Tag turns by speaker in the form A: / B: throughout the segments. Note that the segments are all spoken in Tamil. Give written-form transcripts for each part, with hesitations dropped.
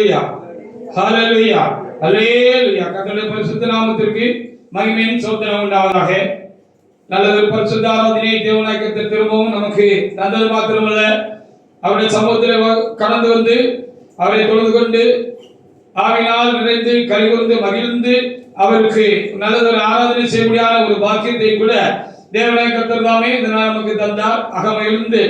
A: ஹalleluya ஹalleluya ஹalleluya. கர்த்தருடைய பரிசுத்த நாமத்திற்கு மகிமையும் ஸ்தோத்திரம் உண்டாவதாக. நல்ல பரிசுத்த ஆராதனை தேவனாகிய கர்த்தர் திரும்பவும் நமக்கு தந்தது மாத்திரமல்ல, அவருடைய சமூகத்தில் கடந்து வந்து அவரை தொழுது கொண்டு ஆவினால் நிறைந்து கலிகூர்ந்து மகிழ்ந்து அவருக்கு நல்லதொரு ஆராதனை செய்ய முடியாத ஒரு பாக்கியத்தை கூட தேவனாகிய கர்த்தர் தாமே இதனால் நமக்கு தந்தார். அகமகிழ்ந்து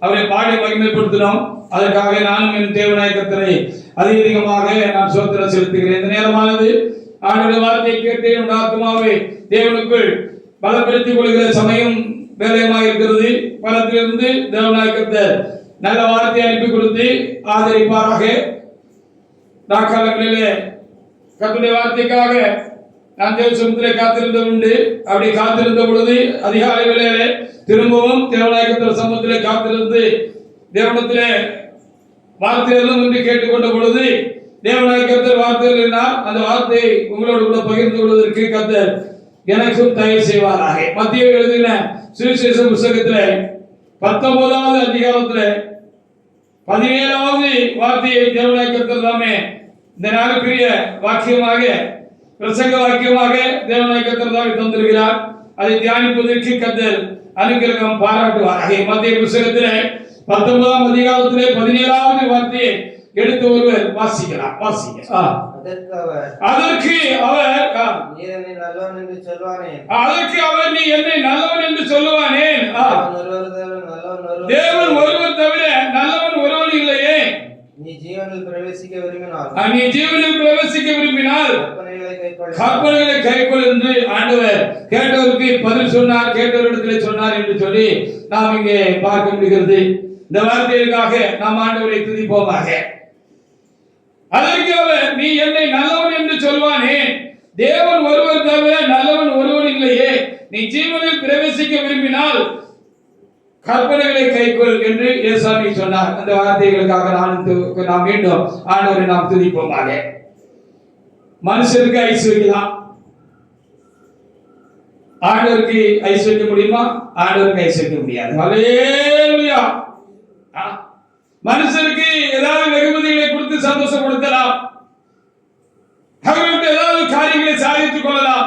A: அவரை பாடி மகிமைப்படுத்தினோம். அதற்காக நானும் என் தேவனாகிய கர்த்தரை அதிகமாக நான் ஸ்தோத்திரம் செலுத்துகிறேன். இந்த நேரமானது ஆண்டவருடைய வார்த்தையை கேட்டு என்னுடைய ஆத்துமாவை தேவனுக்குள் பலப்படுத்திக் கொள்கிற சமயம் வேலையமாக இருக்கிறது. பலத்திலிருந்து தேவனாகிய கர்த்தர் நல்ல வார்த்தையை அனுப்பி கொடுத்து ஆதரிப்பாராக. நாட்காலங்களிலே கர்த்தருடைய வார்த்தைக்காக நான் தேவ சமூகத்திலே காத்திருந்த உண்டு. அப்படி காத்திருந்த பொழுது அதிகாலை வேளையிலே திரும்பவும் தேவனாகிய கர்த்தர் சமூகத்திலே காத்திருந்து தேவனத்திலே வார்த்தையெல்லாம் என்று கேட்டுக்கொண்ட பொழுது தேவனாகிய கர்த்தர் வார்த்தையினார் அந்த வார்த்தையை உங்களோடு கூட பகிர்ந்து கொள்வதற்கு கர்த்தர் எனக்கும் தயவு செய்வாராக. மத்திய எழுதின சுவிசேஷ புத்தகத்திலே 19வது அதிகாரத்திலே 17வது வார்த்தையை தேவனாகிய கர்த்தர் தாமே இந்த நாளுக்குரிய வாக்கியமாக பிரசங்க வாக்கியமாக தேவனாகிய கர்த்தர் தாமே தந்திருக்கிறார். அதை தியானிப்பதற்கு கர்த்தர் அனுகிரகம் பாராட்டுவாராக. மத்திய புத்தகத்திலே 19ஆம் அதிகாரத்திலே 17வது வார்த்தையை எடுத்து ஒருவர் வாசிக்கலாம். வாசிங்க. அதற்கு அவர் நீ என்னை நல்லவன் என்று சொல்லுவானேன். தேவன் ஒருவர் தவிர நல்லவன் ஒருவன் இல்லையே. நீ ஜீவனில் பிரவேசிக்க விரும்பினால் கற்பனைகளை கைக்கொள் என்று ஆண்டவர் கேட்டவருக்கு பதில் சொன்னார், கேட்டவரிடத்தில் சொன்னார் என்று சொல்லி நாம் இங்கே பார்க்க முடிகிறது. இந்த வார்த்தைகளுக்காக நாம் ஆண்டவரை துதிப்போமாக. அதற்கு அவர் நீ என்னை நல்லவன் என்று சொல்வானேன். தேவன் ஒருவர் தவிர நல்லவன் ஒருவன் இல்லையே. நீ ஜீவனில் பிரவேசிக்க விரும்பினால் கற்பனைகளை கைக்கொள் என்று ஏசாமி சொன்னார். அந்த வார்த்தைகளுக்காக நாம் மீண்டும் ஆண்டவரை நாம் துதிப்போமாக. மனுஷருக்கு ஐஸ்வர்யம், ஆண்டவருக்கு ஐஸ்வர்ய முடியுமா? ஆண்டவருக்கு ஐஸ்வர்ய முடியாது. ஹல்லேலூயா. மனுஷருக்கு ஏதாவது வெகுமதிகளை கொடுத்து சந்தோஷப்படுத்தலாம், அவர்களுக்கு ஏதாவது காரியங்களை சாதித்துக் கொள்ளலாம்,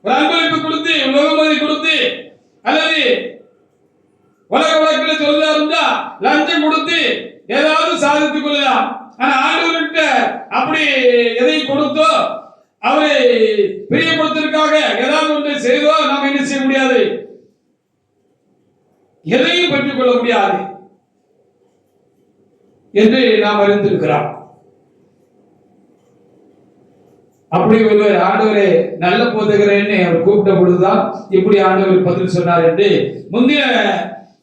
A: ஒரு அன்பளிப்பு கொடுத்து வெகுமதி கொடுத்து அல்லது உலக வழக்கில் சொல்ல இருந்தா லஞ்சம் கொடுத்து ஏதாவது சாதித்துக் கொள்ளலாம். ஆனா ஆண்டவர்கிட்ட அப்படி எதை கொடுத்தோ அவரை பிரியப்படுத்துவதற்காக ஏதாவது ஒன்றை செய்தோ நாம் என்ன செய்ய முடியாது, எதையும் பெற்றுக் கொள்ள முடியாது என்று நாம் அறிந்திருக்கிறோம். அப்படி ஒரு ஆண்டவரே நல்ல போதகரேன்னு அவர் கூப்பிட்ட பொழுதுதான் இப்படி ஆண்டவர் பதில் சொன்னார் என்று முந்தைய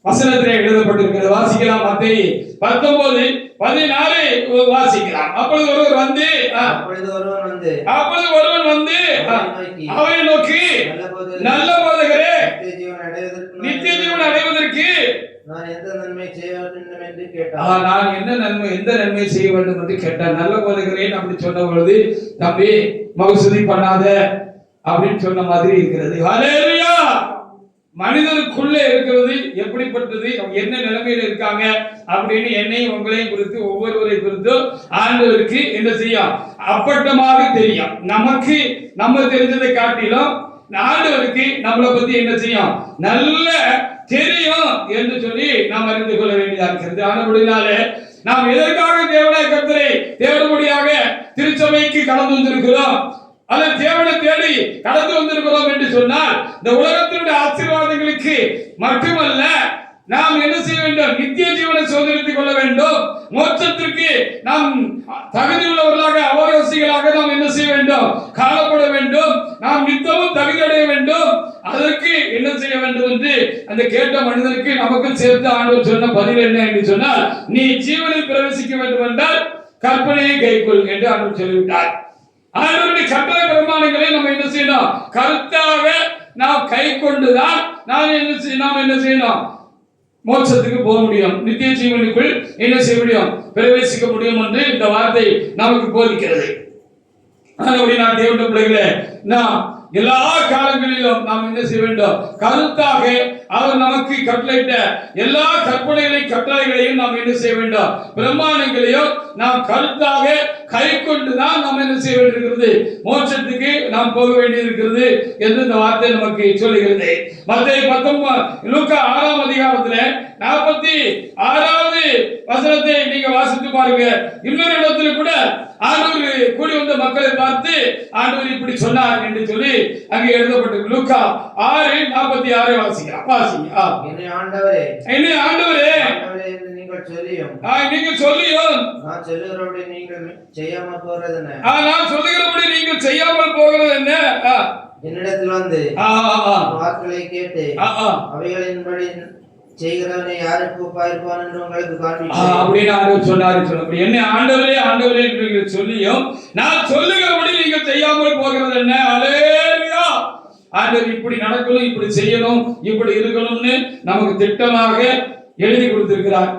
A: வசனத்திலே எழுதப்பட்டிருக்கிறது. வாசிக்கலாம். மத்தேயு 19:14 வாசிக்கலாம். அப்பொழுது ஒருவன் வந்து அவரை நோக்கி நல்ல போதகரே, நித்திய ஜீவன் அடைவதற்கு நான் எந்த நன்மை செய்ய வேண்டும் என்று கேட்டார். நான் எந்த நன்மை செய்ய வேண்டும் என்று கேட்டார். நல்ல போதகரே அப்படி சொன்ன பொழுது தம்பி மகசுதி பண்ணாத அப்படின்னு சொன்ன மாதிரி இருக்கிறது. ஹல்லேலூயா. மனிதனுக்குள்ளே இருக்கிறது எப்படிப்பட்டது, என்ன நிலைமையில இருக்காங்க அப்படின்னு என்னையும் உங்களையும் குறித்து ஒவ்வொருவரை குறித்து ஆண்டவருக்கு என்ன செய்யும் அப்பட்டமாக தெரியும். நமக்கு நம்ம தெரிஞ்சதை காட்டிலும் ஆண்டவருக்கு நம்மளை பத்தி என்ன செய்யும் நல்ல தெரியும் என்று சொல்லி நாம் அறிந்து கொள்ள வேண்டியதாக இருக்கிறது. ஆனபடினாலே நாம் எதற்காக தேவனாகிய கர்த்தரை தேவனுடையாக திருச்சபைக்கு கடந்து வந்திருக்கிறோம் அல்லது தேவனை தேடி கடந்து வந்திருக்கிறோம் என்று சொன்னால் இந்த உலகத்தினுடைய ஆசீர்வாதங்களுக்கு மட்டுமல்ல, நாம் என்ன செய்ய வேண்டும், நித்திய ஜீவனை சோதரித்துக் கொள்ள வேண்டும். மோட்சத்திற்கு நாம் தகுதி உள்ளவர்களாக அவகாசிகளாக நாம் என்ன செய்ய வேண்டும், காணப்பட வேண்டும். நாம் நித்தமும் தகுதி அடைய வேண்டும். அதற்கு என்ன செய்ய வேண்டும் என்று அந்த கேட்ட மனிதனுக்கு நமக்கு சேர்த்து ஆண்டவர் சொன்ன பதில் என்ன என்று சொன்னால், நீ ஜீவனில் பிரவேசிக்க வேண்டும் என்றால் கற்பனையை கைக்கொள் என்று ஆண்டவர் சொல்லிவிட்டார். ஆண்டவருடைய கட்டளை பிரமாணங்களை நம்ம என்ன செய்யணும், கருத்தாக நாம் கை கொண்டுதான் நாம் என்ன செய்யணும், மோட்சத்துக்கு போக முடியும், நித்திய ஜீவனுக்குள் என்ன செய்ய முடியும், பிரவேசிக்க முடியும் என்று இந்த வார்த்தை நமக்கு போதிக்கிறது. ஆனபடி நான் தேவனுடைய பிள்ளைகளே, நாம் எல்லா காலங்களிலும் நாம் என்ன செய்ய வேண்டும், கருத்தாக அவர் நமக்கு கட்டளையிட்ட எல்லா கட்டளைகளையும் நாம் என்ன செய்ய வேண்டும்? பிரமாணங்களையும் நாம் கருத்தாக கை கொண்டுதான் நாம் என்ன செய்ய வேண்டியிருக்கிறது? மோட்சத்துக்கு நாம் போக வேண்டியிருக்கிறது என்று இந்த வார்த்தை நமக்கு சொல்லுகிறது. மத்தேயு 19 லூக்கா 6ஆம் அதிகாரத்துல 46வது வசனத்தை நீங்க வாசித்து பாருங்க. இன்னொரு இடத்துல கூட ஆண்டவர் கூடி வந்த மக்களை பார்த்து ஆண்டவர் இப்படி சொன்னார் என்று சொல்லி அங்கே எழுதப்பட்டிருக்கு. லூக்கா 6:46 வாசிங்க.
B: என்னை ஆண்டவரே என்று நீங்கள் சொல்லியும் நான் சொல்லுகிறபடி நீங்கள் செய்யாமல் போகிறது என்ன?
A: நான் சொல்லுகிறபடி நீங்கள் செய்யாமல் போகிறது என்ன?
B: என்னிடத்தில் வந்து வார்த்தைகளை கேட்டு அவைகளின்படி செய்கிறவனை யாருக்கு ஒப்பாயிருப்பான் என்று உங்களுக்கு காண்பிக்கிறேன்
A: அப்படின்னு ஆண்டவர் சொன்னாரு. என்ன ஆண்டவரே என்று சொல்லியும் நான் சொல்லுகிறபடி நீங்கள் செய்யாமல் போகிறது என்ன? அல்லேலூயா. ஆண்டவர் இப்படி நடக்கணும், இப்படி செய்யணும், இப்படி இருக்கணும்னு நமக்கு திட்டமாக எழுதி கொடுத்திருக்கிறார்.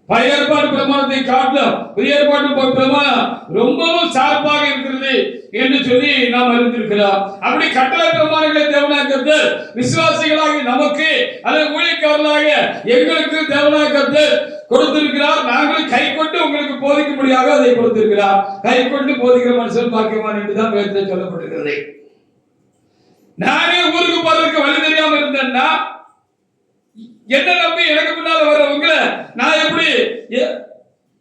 A: பழைய ஏற்பாடு பிரமாணத்தை காட்டிலும் புதிய ஏற்பாட்டு பிரமாணம் ரொம்பவும் சார்பாக இருக்கிறது என்று சொல்லி நாம் அறிந்திருக்கிறோம். அப்படி கட்டளை பிரமாணங்களை தேவனாக்கத்து விசுவாசிகளாகி நமக்கு அல்லது ஊழியக்காரர்களாக எங்களுக்கு தேவனாக்கத்து கொடுத்திருக்கிறார். நாங்களும் கை கொண்டு உங்களுக்கு போதிக்கும்படியாக அதை கொடுத்திருக்கிறார். கை கொண்டு போதிக்கிற மனுஷன் பாக்கியவான் என்றுதான் வேதத்தில் சொல்லப்பட்டிருக்கிறது. நானே ஊருக்கு போறதுக்கு வழி தெரியாம இருந்தேன்னா என்ன நம்பி எனக்கு முன்னால வர்றவங்க நான் எப்படி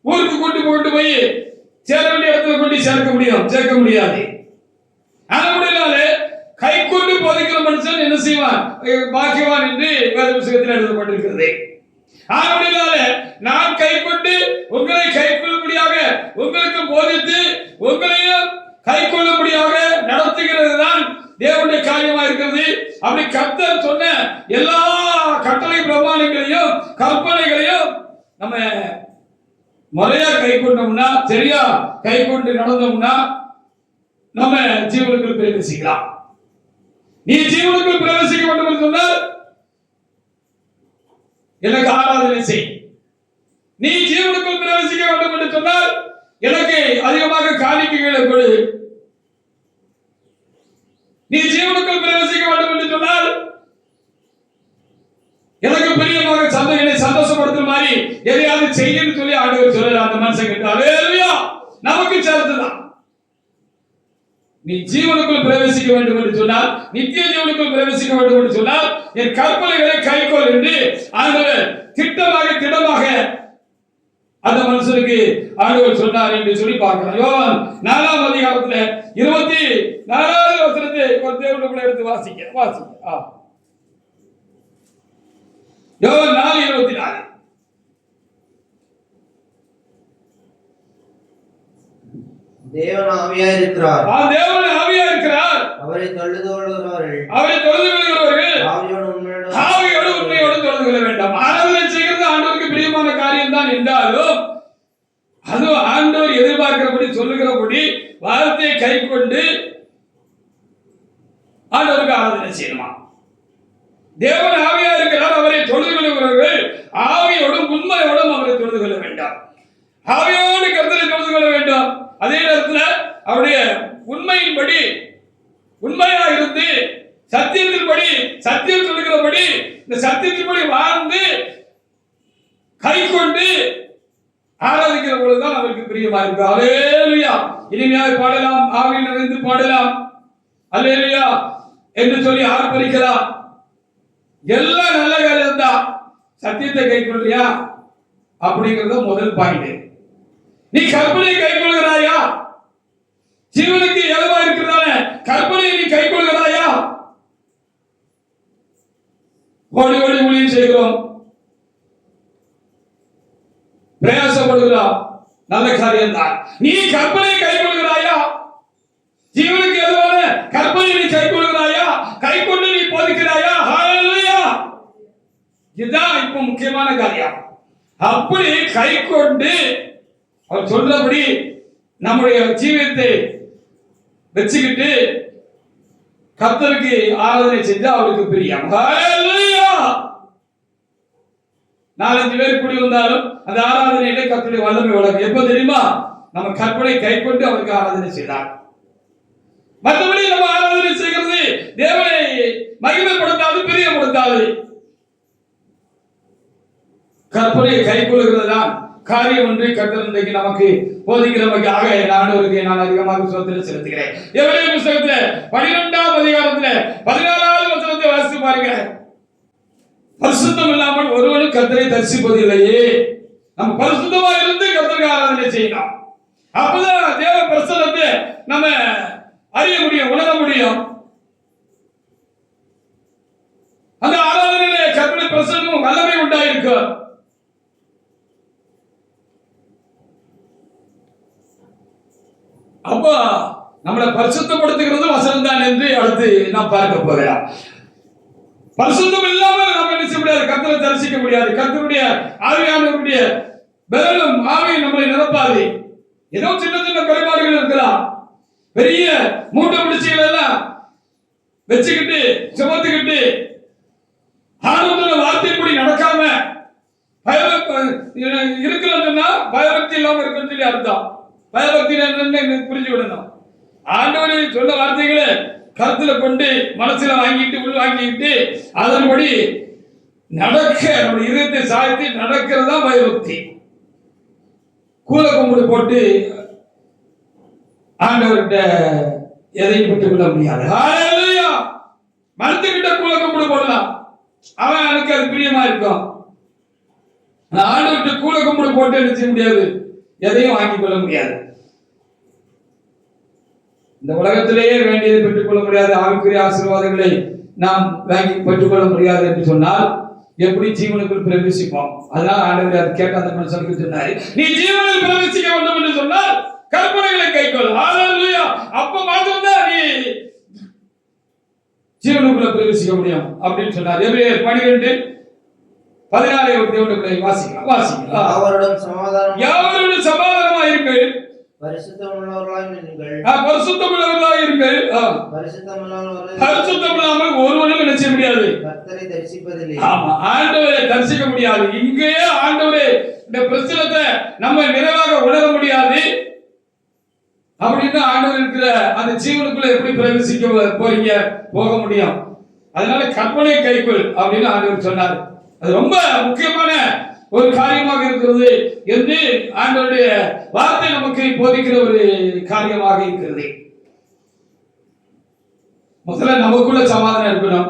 A: ஊருக்கு கொண்டு போய் சேர வேண்டிய இடத்துல கொண்டு சேர்க்க முடியாது. அதனால கை கொண்டு போதிக்கிற மனுஷன் என்ன செய்வான்? பாக்கியவான் என்று வேத புத்தகத்தில் எழுதப்பட்டிருக்கிறது. அதனால நான் கை கொண்டு உங்களை கை கொள்ளும்படியாக உங்களுக்கு போதித்து உங்களையும் கை கொள்ளும்படியாக நடத்துகிறது தான் தேவனுடைய காரியமா இருக்கிறது. அப்படி கர்த்தர் சொன்ன எல்லா கட்டளை பிரமாணங்களையும் கற்பனைகளையும் நம்ம முறையா கை கொண்டோம்னா, சரியா கை கொண்டு நடந்தோம்னா நம்ம ஜீவனுக்குள் பிரவேசிக்கலாம். நீ ஜீவனுக்குள் பிரவேசிக்க வேண்டும் என்று சொன்னால் எனக்கு ஆராதனை செய். நீ ஜீவனுக்குள் பிரவேசிக்க வேண்டும் என்று சொன்னால் எனக்கு அதிகமாக காணிக்கைகளை கொடு. நீ ஜீவனுக்குள் பிரவேசிக்க வேண்டும் என்று சொன்னால் எனக்கு பிரியமாக என்னை சந்தோஷப்படுத்தும் மாதிரி எதையாவது செய்யன்னு சொல்லி ஆண்டவர் சொல்றாரு. அந்த மனுஷன் கேட்டாலே நமக்கு சேர்த்துதான். நீ ஜீவனுக்குள் பிரவேசிக்க வேண்டும் என்று சொன்னால், நித்திய ஜீவனுக்குள் பிரவேசிக்க வேண்டும் என்று சொன்னால் என் கற்பனைகளை கைக்கொள் என்று ஆண்டவர் திடமாக அந்த மனுஷனுக்கு ஆண்டவர் சொன்னார் என்று சொல்லி பார்க்கிறோம். யோவான் 4ஆம் அதிகாரத்துல 24வது வசனத்தை ஒரு தேவனுக்குள்ள எடுத்து வாசிக்க. யோவான் 4:24.
B: தேவன் ஆவியா இருக்கிறார்.
A: தேவன் ஆவியா இருக்கிறார்.
B: அவரை தொழுது கொள்கிறவர்கள்
A: ஆவியோடு உண்மையோடு தொழுது கொள்ள வேண்டும். ஆராதனை செய்கிறது ஆண்டவருக்கு பிரியமான காரியம் தான் என்றாலும் அது ஆண்டவர் எதிர்பார்க்கிறபடி சொல்லுகிறபடி வார்த்தையை கை கொண்டு ஆண்டவருக்கு ஆராதனை செய்யணுமா? தேவன் ஆவியா இருக்கிறார். அவரை தொழுது கொள்கிறவர்கள் ஆவியோடும் உண்மையோடும் அவரை தொழுது கொள்ள வேண்டாம். ஆவியோடு கர்த்தரை தொழுது கொள்ள வேண்டும். அதே நேரத்தில் அவருடைய உண்மையின்படி உண்மையா இருந்து சத்தியத்தின்படி சத்தியம் சொல்லுகிறபடி இந்த சத்தியத்தின்படி வாழ்ந்து கை கொண்டு ஆராதிக்கிற பொழுதுதான் அவருக்கு பிரியமா இருக்கு. அல்லேலூயா. இனிமையாய் பாடலாம், ஆவியில் நிறைந்து பாடலாம், அல்லேலூயா என்று சொல்லி ஆர்ப்பரிக்கலாம். எல்லாம் நல்ல காரியம் தான். சத்தியத்தை கை கொள்றியா அப்படிங்கறது முதல் பாயிண்ட். நீ கற்பனை கை கொள்கிறாயா? ஜீவனுக்கு ஏதுவா இருக்கிறதான கற்பனை நீ கை கொள்கிறாயா? ஓடி ஊழியம் செய்கிறோம், பிரயாசப்படுகிறோம், நல்ல காரியம் தான். நீ கற்பனை கை கொள்கிறாயா? ஜீவனுக்கு ஏதுவான கற்பனை நீ கை கொள்கிறாயா? கை கொண்டு நீ போதிக்கிறாயா? ஹல்லேலூயா. இதுதான் இப்ப முக்கியமான காரியம். அப்படி கை கொண்டு அவர் சொல்றபடி நம்முடைய ஜீவியத்தை வச்சுக்கிட்டு கர்த்தருக்கு ஆராதனை செஞ்சா அவருக்கு பிரியம். ஹல்லேலூயா. 4-5 பேர் கூடி வந்தாலும் அந்த ஆராதனையிலே கர்த்தருடைய வல்லமை வளரும். எப்ப தெரியுமா? நம்ம கற்பனை கை கொண்டு அவருக்கு ஆராதனை செய்தார். மற்றபடி நம்ம ஆராதனை செய்கிறது தேவனை மகிமைப்படுத்தாது, பிரியப்படுத்தாது. கற்பனையை கை கொள்கிறதுதான் காரியம் ஒன்று கர்த்தர் இன்றைக்கு நமக்கு போதிக்கிறவர்களுக்காக ஆண்டவருக்கு நான் அதிகமாக ஸ்தோத்திரம் செலுத்துகிறேன். எபிரேயர் புத்தகத்துல 12ஆம் அதிகாரத்துல 14வது வசனத்தை வாசித்து பாருங்க. பரிசுத்தம் இல்லாமல் ஒருவனும் கர்த்தரை தரிசிப்பதில்லையே. நம்ம பரிசுத்தமா இருந்து கர்த்தருக்கு ஆராதனை செய்யணும். அப்பதான் தேவ பிரசன்னத்தை நம்ம அறிய முடியும், உணர முடியும். அந்த ஆராதனையிலே கர்த்தருடைய பிரசன்னமும் வல்லமை உண்டாயிருக்கும். அப்போ நம்மளை பரிசுத்தப்படுத்துகிறது வசனம் தான் என்று அடுத்து நாம் பார்க்க போகிறோம். பரிசுத்தம் இல்லாமல் நாம் என்ன செய்ய முடியாது, கர்த்தரை தரிசிக்க முடியாது. கர்த்தருடைய ஆவியானவருடைய பலனும் ஆவியும் நம்மளை நிரப்பாது. ஏதோ சின்ன சின்ன குறைபாடுகள் இருக்கலாம். பெரிய மூட்டை முடிச்சுகள் எல்லாம் வச்சுக்கிட்டு சுமத்துக்கிட்டு ஆனந்தோட வார்த்தைப்படி நடக்காம இருக்கிறோம்னா பயபக்தி இல்லாம இருக்குன்னு சொல்லி அர்த்தம். பயபக்தி புரிஞ்சு விடணும். ஆண்டவர் சொன்ன வார்த்தைகளை கருத்துல கொண்டு மனசுல வாங்கிட்டு உள் வாங்கிட்டு அதன்படி நடக்க நம்முடைய இதயத்தை சாய்த்து நடக்கிறது தான் பயபக்தி. கூல கும்பிடு போட்டு ஆண்டவர்கிட்ட எதையும் பெற்றுக் கொள்ள முடியாது. மனத்துக்கிட்ட கூல கும்பிடு போடலாம், அவன் எனக்கு அது பிரியமா இருக்கும். ஆண்டவர்கிட்ட கூல கும்பிடு போட்டு என்ன செய்ய முடியாது, எதையும் வாங்கிக் கொள்ள முடியாது. இந்த உலகத்திலேயே வேண்டியதை பெற்றுக் கொள்ள முடியாது, ஆவிக்குரிய ஆசீர்வாதங்களை நாம் வாங்கி பெற்றுக்கொள்ள முடியாது என்று சொன்னால் எப்படி ஜீவனுக்குள் பிரவேசிப்போம்? அதனால ஆண்டவர் அதை கேட்ட அந்த மனுஷனுக்கு சொன்னாரு, நீ ஜீவனில் பிரவேசிக்க வேண்டும் என்று சொன்னால் கற்பனைகளை கைக்கொள். ஹல்லேலூயா. அப்ப மாத்திரம்தான் நீ ஜீவனுக்குள்ள பிரவேசிக்க முடியும் அப்படின்னு சொன்னார். எபிரேயர் 12:16 வாசிக்கலாம்.
B: அவருடன்
A: சமாதானமா இருங்கள்,
B: பரிசுத்தமுள்ளவர்களாய் இருங்கள்.
A: பரிசுத்தமுள்ளவர்களாய் இருங்கள். பரிசுத்தம் இல்லாமல் ஒருவனும் என்ன செய்ய முடியாது,
B: கர்த்தரை தரிசிப்பதில்லை.
A: ஆமா, ஆண்டவரை தரிசிக்க முடியாது. இங்கேயே ஆண்டவரே இந்த பிரச்சனத்தை நம்ம நிறைவாக உணர முடியாது. அப்படின்னு ஆண்டவர் இருக்கிற அந்த ஜீவனுக்குள்ள எப்படி பிரவேசிக்க போறீங்க, போக முடியும். அதனால கற்பனை கைக்குள் அப்படின்னு ஆண்டவர் சொன்னார். அது ரொம்ப முக்கியமான ஒரு காரியமாக இருக்கிறது என்று ஆண்டவருடைய வார்த்தை நமக்கு போதிக்கிற ஒரு காரியமாக இருக்கிறது. முதல்ல நமக்குள்ள சமாதானம் இருக்கணும்.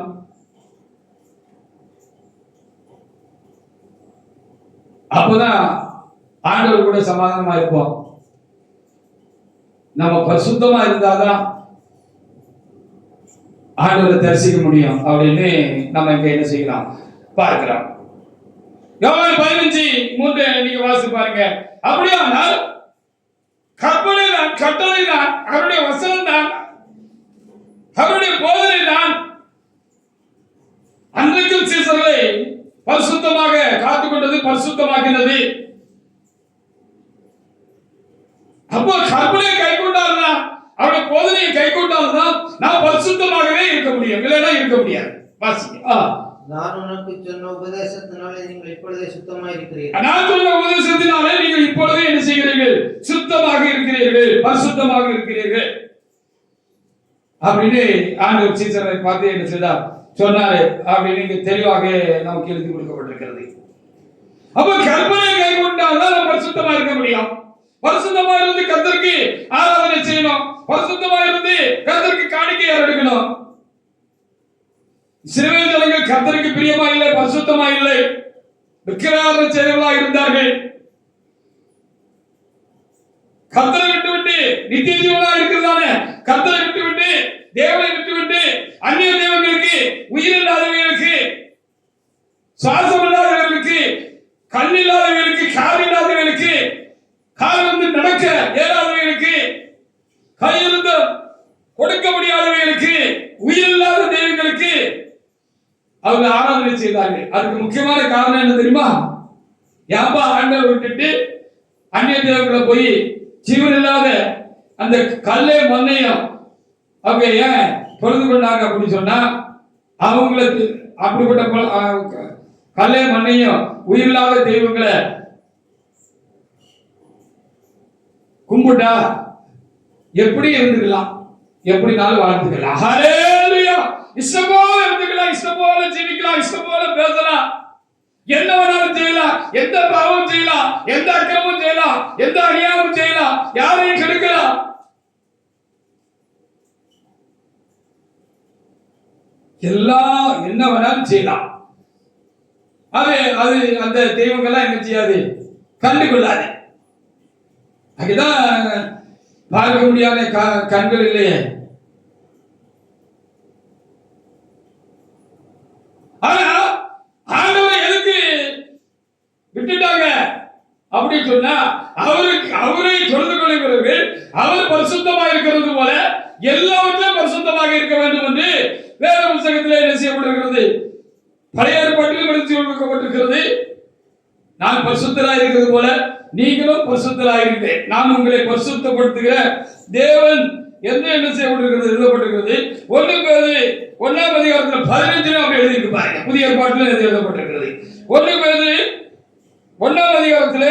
A: அப்பதான் ஆண்டவர் கூட சமாதானமா இருப்போம். நம்ம பரிசுத்தமா இருந்தாதான் ஆண்டவரை தரிசிக்க முடியும் அப்படின்னு நம்ம இங்க என்ன செய்யலாம் பார்க்கிறோம். யோவான் 15:3 நீங்க வாசிச்சு பாருங்க. அப்படியானால் கற்பனை தான், கட்டளை தான், அவருடைய வசனம் தான், அவருடைய போதனை தான் அன்றைக்கும் சீசர்களை பரிசுத்தமாக காத்துக்கொண்டது, பரிசுத்தமாக்கினது. அப்போ கற்பனையை கை கொண்டால்னா, அவருடைய போதனையை கை கொண்டால்தான் நாம் பரிசுத்தமாகவே இருக்க முடியும், இல்லைன்னா இருக்க முடியாது. வாசிங்க.
B: நான் உனக்கு சொன்ன உபதேசத்தினாலே நீங்கள் இப்பொழுதே சுத்தமாக இருக்கிறீர்கள்.
A: நான் சொன்ன உபதேசத்தினாலே நீங்கள் இப்பொழுதே என்ன செய்கிறீர்கள், சுத்தமாக இருக்கிறீர்கள், பரிசுத்தமாக இருக்கிறீர்கள் அப்படின்னு ஆண்டவர் சீசரை பார்த்து என்ன செய்தார் சொன்னாரு அப்படின்னு இங்க தெளிவாக நமக்கு எழுதி கொடுக்கப்பட்டிருக்கிறது. அப்ப கற்பனை கை கொண்டால்தான் நம்ம பரிசுத்தமா இருக்க முடியும். பரிசுத்தமா இருந்து கர்த்தருக்கு ஆராதனை செய்யணும், பரிசுத்தமா இருந்து கர்த்தருக்கு காணிக்கை எடுக்கணும். இஸ்ரவேல் ஜனங்கள் கர்த்தருக்கு பிரியமா இல்லை, பரிசுத்தமா இல்லை, விக்கிரகாராதனை செய்தவர்களாக இருந்தார்கள். கர்த்தரை விட்டுவிட்டு நித்திய ஜீவனா இருக்கிறதான கர்த்தரை விட்டுவிட்டு தேவனை விட்டுவிட்டு அந்நிய தேவங்களுக்கு, உயிர் இல்லாதவர்களுக்கு, சுவாசம் இல்லாதவர்களுக்கு, கண் இல்லாதவர்களுக்கு, கால் இல்லாதவர்களுக்கு, கால் வந்து நடக்க இயலாதவர்களுக்கு, கையிலிருந்து கொடுக்க முடியாதவர்களுக்கு, உயிர் இல்லாத தெய்வங்களுக்கு அவங்க ஆராதனை செய்தார்கள். அதுக்கு முக்கியமான காரணம் என்ன தெரியுமா? யாப்பா ஆண்டவர் விட்டுட்டு அந்நிய தேவங்களை போய் ஜீவன் இல்லாத அந்த கல்லே மண்ணையும் அவங்க ஏன் தொழுது கொண்டாங்க அப்படின்னு சொன்னா, அவங்களுக்கு அப்படிப்பட்ட கல்லே மண்ணையும் உயிரில்லாத தெய்வங்களை கும்பிட்டா எப்படி இருந்துக்கலாம், எப்படினாலும் வாழ்ந்துக்கலாம். ஹல்லேலூயா. இஷ்டம் போல இருந்துக்கலாம், இஷ்டம் போல ஜீவிக்கலாம், இஷ்டம் போல பேசலாம், என்ன வேணாலும் செய்யலாம், எந்த பாவம் செய்யலாம், எந்த அக்கிரமும் செய்யலாம், எந்த அநியாயமும் செய்யலாம், யாரையும் கெடுக்கலாம். எல்லாம் என்ன வேணாலும் செய்யலாம். அது அது அந்த தெய்வங்கள்லாம் என்ன செய்யாது, கண்டுகொள்ளாது. அதுதான் பார்க்க முடியாத கண்கள் இல்லையே. ஆனா ஆண்டவரை எதுக்கு விட்டுட்டாங்க அப்படின்னு சொன்னா, அவரை தொழுது கொள்கிறவர்கள் அவர் பரிசுத்தமாக இருக்கிறது போல எல்லாவற்றிலும் பரிசுத்தமாக இருக்க வேண்டும் என்று வேத புத்தகத்தில் என்ன செய்யப்பட்டிருக்கிறது, பழைய ஏற்பாட்டிலும் எடுத்து கொடுக்கப்பட்டிருக்கிறது. நான் பரிசுத்தராக இருக்கிறது போல நீங்களும் பரிசுத்தராக இருக்கிறேன், நான் உங்களை பரிசுத்தப்படுத்துகிற தேவன் என்று என்ன செய்யப்பட்டிருக்கிறது, எழுதப்பட்டிருக்கிறது. 1 பேதுரு 1ஆம் அதிகாரத்தில் 15 அப்படி எழுதியிருக்கு பாருங்க. புதிய ஏற்பாட்டில் எழுதப்பட்டிருக்கிறது. 1 பேதுரு 1ஆம் அதிகாரத்தில்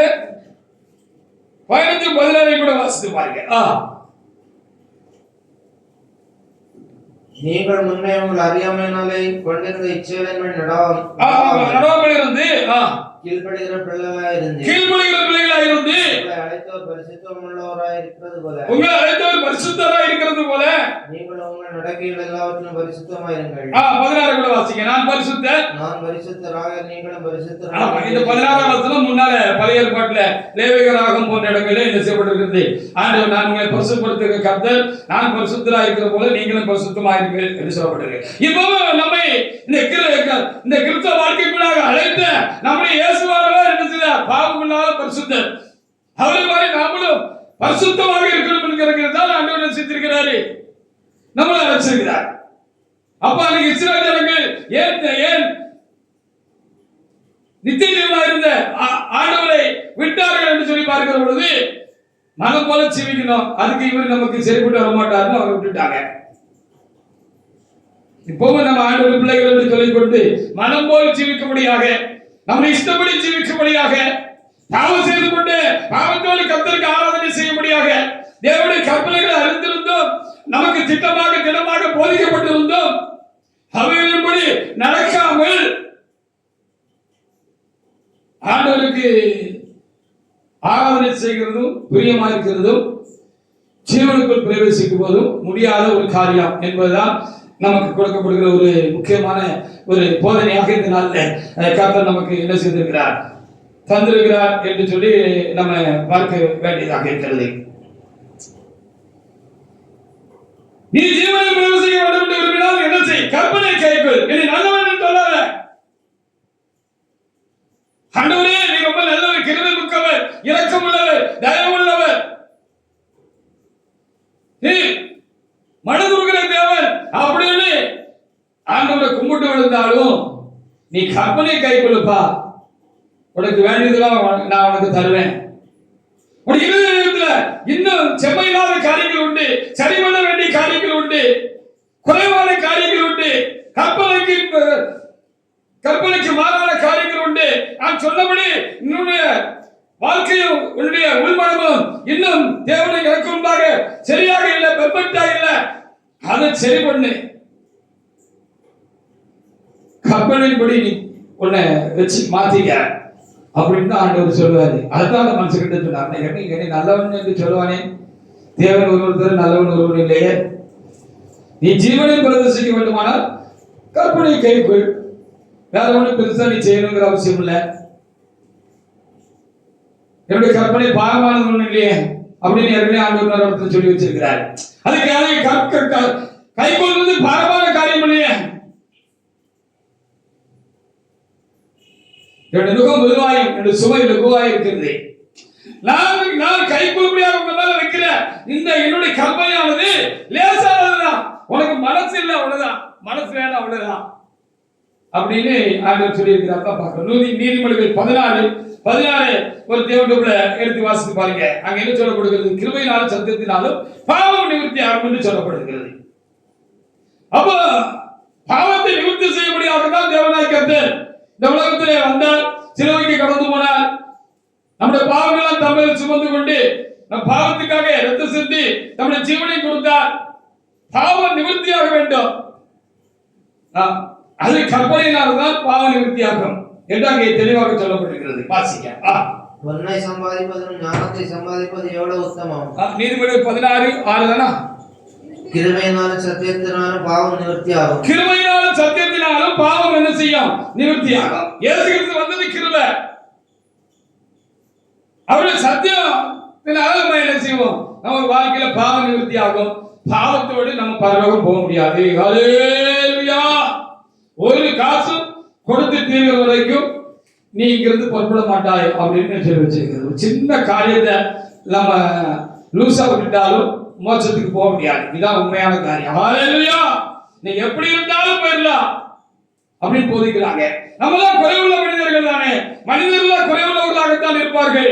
A: 15 16 கூட வாசித்து பாருங்க.
B: நீங்கள் முன்னே உங்கள் அறியாமையினாலே கொண்டிருந்த இச்சைகளின்
A: நடாமல் இருந்து
B: கீழ்ப்படுகிற பிள்ளைகளாயிருந்து
A: உங்களை
B: அழைத்தவர் பரிசுத்தமுள்ளவராய் இருக்கிறது
A: போல
B: நீங்கள் உங்கள் நடக்கைகள் எல்லாவற்றிலும் பரிசுத்தமாயிருங்கள்.
A: 16 கூட வாசிங்க. நான்
B: பரிசுத்தராக நீங்களும் பரிசுத்தராக.
A: இந்த 16ஆம் வசனம் முன்னால பழைய ஏற்பாட்டுல லேவியராகம் போன்ற இடங்களில் என்ன செய்யப்பட்டிருக்கிறது, ஆண்டவர் நான் உங்களை பரிசுத்தப்படுத்துகிற கர்த்தர், நான் பரிசுத்தராக இருக்கிற போல நீங்களும் பரிசுத்தமாயிருங்கள் என்று சொல்லப்பட்டிருக்கு. இப்போ நம்மை இந்த கிறிஸ்தவ வாழ்க்கைக்குள்ளாக அழைத்த நம்முடைய இயேசுவானவர் என்ன செய்தார், பாவமில்லாத பரிசுத்தர். அவரை மாதிரி நாமளும் பரிசுத்தமாக இருக்கணும் என்கிறதான் ஆண்டவர் செஞ்சிருக்கிறாரு, நம்மளை அழைச்சிருக்கிறார். அப்ப அன்னைக்கு இஸ்ரவேல் ஜனங்கள் ஏன் நித்திய ஜீவனாக இருந்த ஆண்டவரை விட்டார்கள் என்று சொல்லி பார்க்கிற பொழுது, மனம் போல ஜீவிக்கணும், அதுக்கு இவர் நமக்கு சரிப்பட்டு வர மாட்டாருன்னு அவரை விட்டுட்டாங்க. இப்பவும் நம்ம ஆண்டவர் பிள்ளைகள் என்று சொல்லிக் கொண்டு மனம் போல ஜீவிக்கும்படியாக, நம்ம இஷ்டப்படி ஜீவிக்கும்படியாக, பாவம் செய்து கொண்டு பாவத்தோடு கர்த்தருக்கு ஆராதனை செய்யும்படியாக தேவனுடைய கற்பனைகளை அறிந்திருந்தோம், நமக்கு திட்டமாக போதிக்கப்பட்டிருந்தோம். அவைகளின்படி நடக்காமல் ஆண்டவருக்கு ஆராதனை செய்கிறதும் பிரியமாயிருக்கிறதும் ஜீவனுக்குள் பிரவேசிக்கும் போதும் முடியாத ஒரு காரியம் என்பதுதான் நமக்கு கொடுக்கப்படுகிற ஒரு முக்கியமான ஒரு போதனையாக இந்த நாளில் கர்த்தர் நமக்கு என்ன செய்திருக்கிறார், தந்திருக்கிறார் என்று சொல்லி நம்ம பார்க்க வேண்டியதாக இருக்கிறது. நீ ஜீவனை பிரவேசிக்க வேண்டும் என்று விரும்பினால் என்ன செய், கற்பனை கைக்கொள், இனி நல்லவன் என்று சொல்லாத. ஆண்டவரே நீ ரொம்ப நல்லவர், கிருபை மிக்கவர், இரக்கம் உள்ளவர், தயவு உள்ளவர், நீ மனதுருகிற தேவன் அப்படின்னு ஆண்டவரை கும்பிட்டு விழுந்தாலும் நீ கற்பனை கைக்கொள்ளுப்பா, உனக்கு வேண்டியதெல்லாம் நான் உனக்கு தருவேன். உன் இருதயத்துல இன்னும் செம்மையில்லாத காரியங்கள் உண்டு, சரி பண்ண வேண்டிய காரியங்கள் உண்டு, குறைவான காரியங்கள் உண்டு, கற்பனைக்கு மாறான காரியங்கள் உண்டு. நான் சொன்னபடி இன்னுடைய வாழ்க்கையும் உன்னுடைய உள்மனமும் இன்னும் தேவனை எனக்கு முன்பாக சரியாக இல்லை, பெர்ஃபெக்ட்டா இல்லை, அதை சரி பண்ணு. கற்பனைப்படி நீ உன்னை வச்சு மாத்திக்க அப்படின்னு தான் ஆண்டவர் சொல்லுவாரு. அதுதான் அந்த மனுஷகிட்ட சொன்னார், நீ நல்லவன் என்று சொல்லுவானே, தேவன் ஒருவர் நல்லவன் ஒருவர் இல்லையே. நீ ஜீவனை பிரதர்சிக்க வேண்டுமானால் கற்பனை கைக்குள், வேற ஒன்றும் பெருசா நீ செய்யணுங்கிற அவசியம் இல்லை. என்னுடைய கற்பனை பாகமானது ஒண்ணு இல்லையே அப்படின்னு ஏற்கனவே ஆண்டவர் இடத்துல சொல்லி வச்சிருக்கிறார். அதுக்கு கைக்கொள்வது பாகமான காரியம் இல்லையே. என்னுடைய நுகம் மெதுவாயும் என்னுடைய சுமை லகுவாய் இருக்கிறது. நான் கைக்கொள்ளும்படியாக உங்க மேல வைக்கிற இந்த என்னுடைய கற்பனையானது லேசானதுதான், உனக்கு மனசு இல்லை அவ்வளவுதான், மனசு வேணும் அவ்வளவுதான் அப்படின்னு ஆண்டவர் சொல்லி இருக்கிறார். பார்க்கிறோம். நீதிமொழிகள் 16 ஒரு தேவனுக்குள்ள எடுத்து வாசித்து பாருங்க. அங்க என்ன சொல்லப்படுகிறது, கிருபையினாலும் சத்தியத்தினாலும் பாவம் நிவர்த்தி ஆகும் என்று சொல்லப்படுகிறது. அப்ப பாவத்தை நிவர்த்தி செய்யக்கூடியதாக தான் தேவனாய் கர்த்தர் இந்த உலகத்திலே வந்தார், சிலுவைக்கு கடந்து போனார், நம்முடைய பாவங்களாம் தமிழில் சுமந்து கொண்டு நம் பாவத்துக்காக ரத்த சிந்தி நம்முடைய ஜீவனை கொடுத்தார். பாவம் நிவர்த்தியாக வேண்டும். அது கற்பனையினால்தான் பாவ நிவர்த்தியாகும் என்று அங்கே தெளிவாக சொல்லப்பட்டிருக்கிறது. வாசிக்க.
B: பொன்னை சம்பாதிப்பதும் ஞானத்தை சம்பாதிப்பது எவ்வளவு உத்தமம்.
A: நீதிமொழிகள் 16:6 தானா?
B: கிருபையினாலும் சத்தியத்தினாலும் பாவம் நிவர்த்தியாகும்.
A: கிருபையினாலும் சத்தியத்தினாலும் பாவம் என்ன செய்யும்? நிவர்த்தியாகும். இயேசு கிறிஸ்து வந்தது கிருபை. அவருடைய சத்தியத்தினால நம்ம என்ன செய்வோம்? நம்ம வாழ்க்கையில பாவம் நிவர்த்தியாகும். பாவத்தோடு நம்ம பரலோகம் போக முடியாது. ஹல்லேலூயா. ஒரு காசு கொடுத்து தீர்க்கிற வரைக்கும் நீ இங்கிருந்து புறப்பட மாட்டாய் அப்படின்னு சொல்லி வச்சிருக்கிறது. ஒரு சின்ன காரியத்தை நம்ம லூசா விட்டாலும் மோட்சத்துக்கு போக முடியாது. இதுதான் உண்மையான காரியம். ஹல்லேலூயா. நீ எப்படி இருந்தாலும் போயிடலாம் அப்படின்னு போதிக்கிறாங்க. நம்மளாம் குறைவுள்ள மனிதர்கள் தானே. மனிதர்கள் குறைவுள்ளவர்களாகத்தான் இருப்பார்கள்.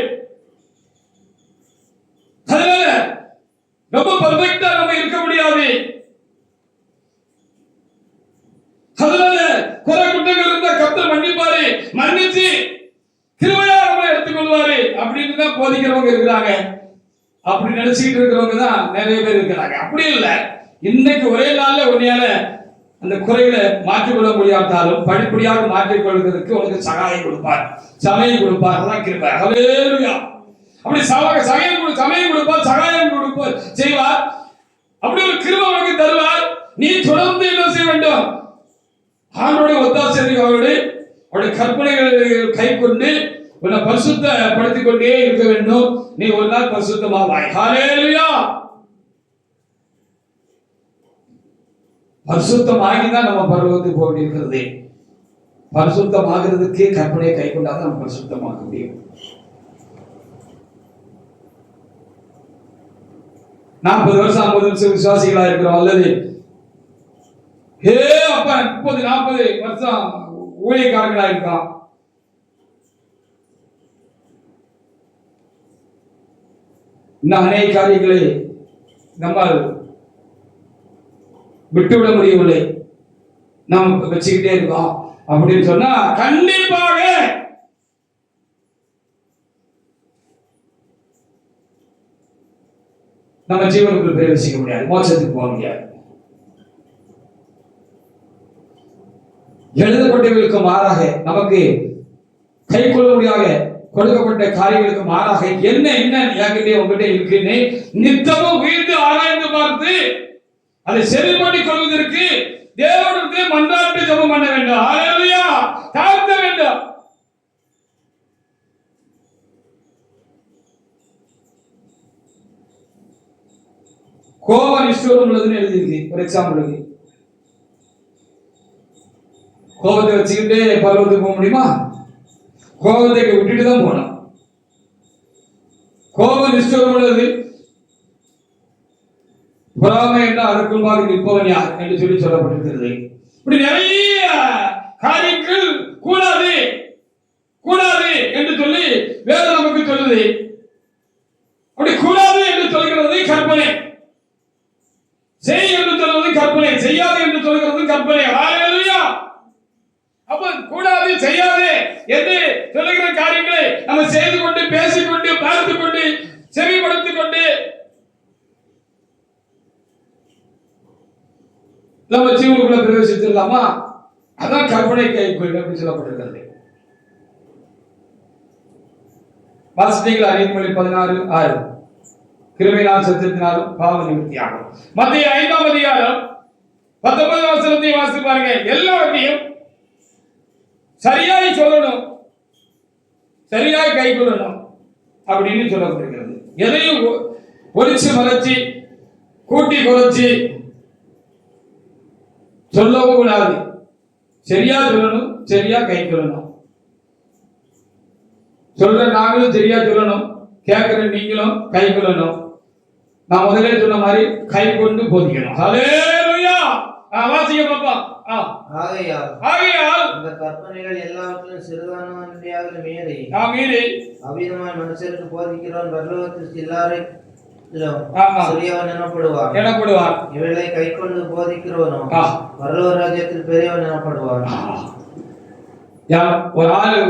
A: அதனால ரொம்ப பெர்ஃபெக்ட்டா நம்ம இருக்க முடியாது. அதனால குறை குற்றங்கள் இருந்தா கர்த்தர் மன்னிப்பாரு, மன்னிச்சு கிருபையா நம்மளை எடுத்துக்கொள்வாரு அப்படின்னு தான் போதிக்கிறவங்க இருக்கிறாங்க. அப்படி நினைச்சிட்டு இருக்கிறவங்க தான் நிறைய பேர் இருக்கிறாங்க. அப்படி இல்லை. இன்னைக்கு ஒரே நாள்ல உன்னையால அந்த குறைகளை மாற்றிக்கொள்ள முடியாட்டாலும் படிப்படியாக மாற்றிக்கொள்வதற்கு உனக்கு சகாயம் கொடுப்பார், சமயம் கொடுப்பார். அதான் கிருபை. ஹல்லேலூயா. அப்படி சமயம் கொடுப்பார், சகாயம் கொடுப்பார், செய்வார். அப்படி ஒரு கிருபை உனக்கு தருவார். நீ தொடர்ந்து என்ன செய்ய வேண்டும்? ஆண்டோடைய ஒத்தாசையோடு அவருடைய கற்பனைகளை கை கொண்டு உன்னை பரிசுத்தப்படுத்திக் கொண்டே இருக்க வேண்டும். நீ ஒரு நாள் பரிசுத்தமாவாய். ஹல்லேலூயா. பரிசுத்தமாகிதான் நம்ம பரலோகத்துக்கு போக இருக்கிறது. பரிசுத்தமாகிறதுக்கே கற்பனையை கை கொண்டாதான் நம்ம பரிசுத்தமாக முடியும். 40 வருஷம் 50 வருஷம் விசுவாசிகளா இருக்கிறோம், அல்லது அப்ப 30-40 வருஷம் ஊழியக்காரங்களா இருக்கோம். இன்னும் அநேக காரியங்களை நம்மால் விட்டுவிட முடியவில்லை, நாம் வச்சுக்கிட்டே இருக்கோம் அப்படின்னு சொன்னா கண்டிப்பாக நம்ம ஜீவனுக்குள் பிரவேசிக்க முடியாது, மோட்சத்துக்கு போக முடியாது. எழுதப்பட்டவர்களுக்கு மாறாக நமக்கு கை கொள்ள முடியாத கொடுக்கப்பட்ட காரியங்களுக்கு மாறாக என்ன என்கிட்ட உங்ககிட்ட இருக்குன்னு நித்தமும் உயிர்த்து ஆராய்ந்து பார்த்து அதை சரி பண்ணி கொள்வதற்கு தேவனுக்கு மன்றாட்டு ஜெபம் பண்ண வேண்டும். ஹல்லேலூயா. தாழ்த்த வேண்டும். கோபம் நிஷ்டூரம் உள்ளதுன்னு எழுதியிருக்கு. ஒரு எக்ஸாம்பிளுக்கு கோபத்தை வச்சுக்கிட்டு பருவத்துக்கு போக முடியுமா? கோபத்தை விட்டுட்டு தான் போனோம். கோபம் நிஷ்டூரம் உள்ளது. பொறாமை என்ற அதற்குள்ளாக நிற்பவன் யார் என்று சொல்லி சொல்லப்பட்டிருக்கிறது. இப்படி நிறைய காரியங்கள் கூடாது கூடாது என்று சொல்லி வேதம் நமக்கு சொல்லுது. அப்படி கூடாது என்று சொல்கிறது கற்பனை, செய் என்று சொல்வது கற்பனை, செய்யாது என்று சொல்கிறது கற்பனை. ஹல்லேலூயா. அப்ப கூடாது செய்யாது என்று சொல்லுகிற காரியங்களை நம்ம செய்து கொண்டு பேசிக்கொண்டு பார்த்துக் கொண்டு செவிப்படுத்திக் கொண்டு நம்ம ஜீவனுக்குள்ள பிரவேசித்திடலாமா? அதான் கற்பனை கை கொள்கை அப்படின்னு சொல்லப்பட்டிருக்கிறது. வாசித்தீங்களா? நீதிமொழிகள் 16:6 கிருபையினாலும் சத்தியத்தினாலும் பாவ நிவர்த்தியாகும். மத்திய 5ஆம் அதிகாரம் 19 வசனத்தை வாசித்து பாருங்க. எல்லாவற்றையும் சரியாய் சொல்லணும், சரியாய் கை கொள்ளணும் அப்படின்னு சொல்லப்பட்டிருக்கிறது. எதையும் ஒளிச்சு மறைச்சு கூட்டி குறைச்சி சொல்லவும் கூடாது. சரியா சொல்லணும், சரியா கை கொள்ளணும். சொல்ற நாங்களும் சரியா சொல்லணும், கேட்கிற நீங்களும் கை கொள்ளணும். நான் முதலே சொன்ன மாதிரி கை கொண்டு போதிக்கணும். ஹல்லேலூயா. வாசிங்க பாப்பா. ஆகையால்
B: இந்த கற்பனைகள் எல்லாவற்றிலும் சிறுதானமாக மீறி அவ்விதமாய் மனுஷருக்கு போதிக்கிறவன் பரலோகத்தில் எல்லாரையும் சிறியவன் எனப்படுவார். இவளை கை கொண்டு போதிக்கிறவனோ பரலோக ராஜ்யத்தில் பெரியவன் எனப்படுவார்.
A: ஒரு ஆளு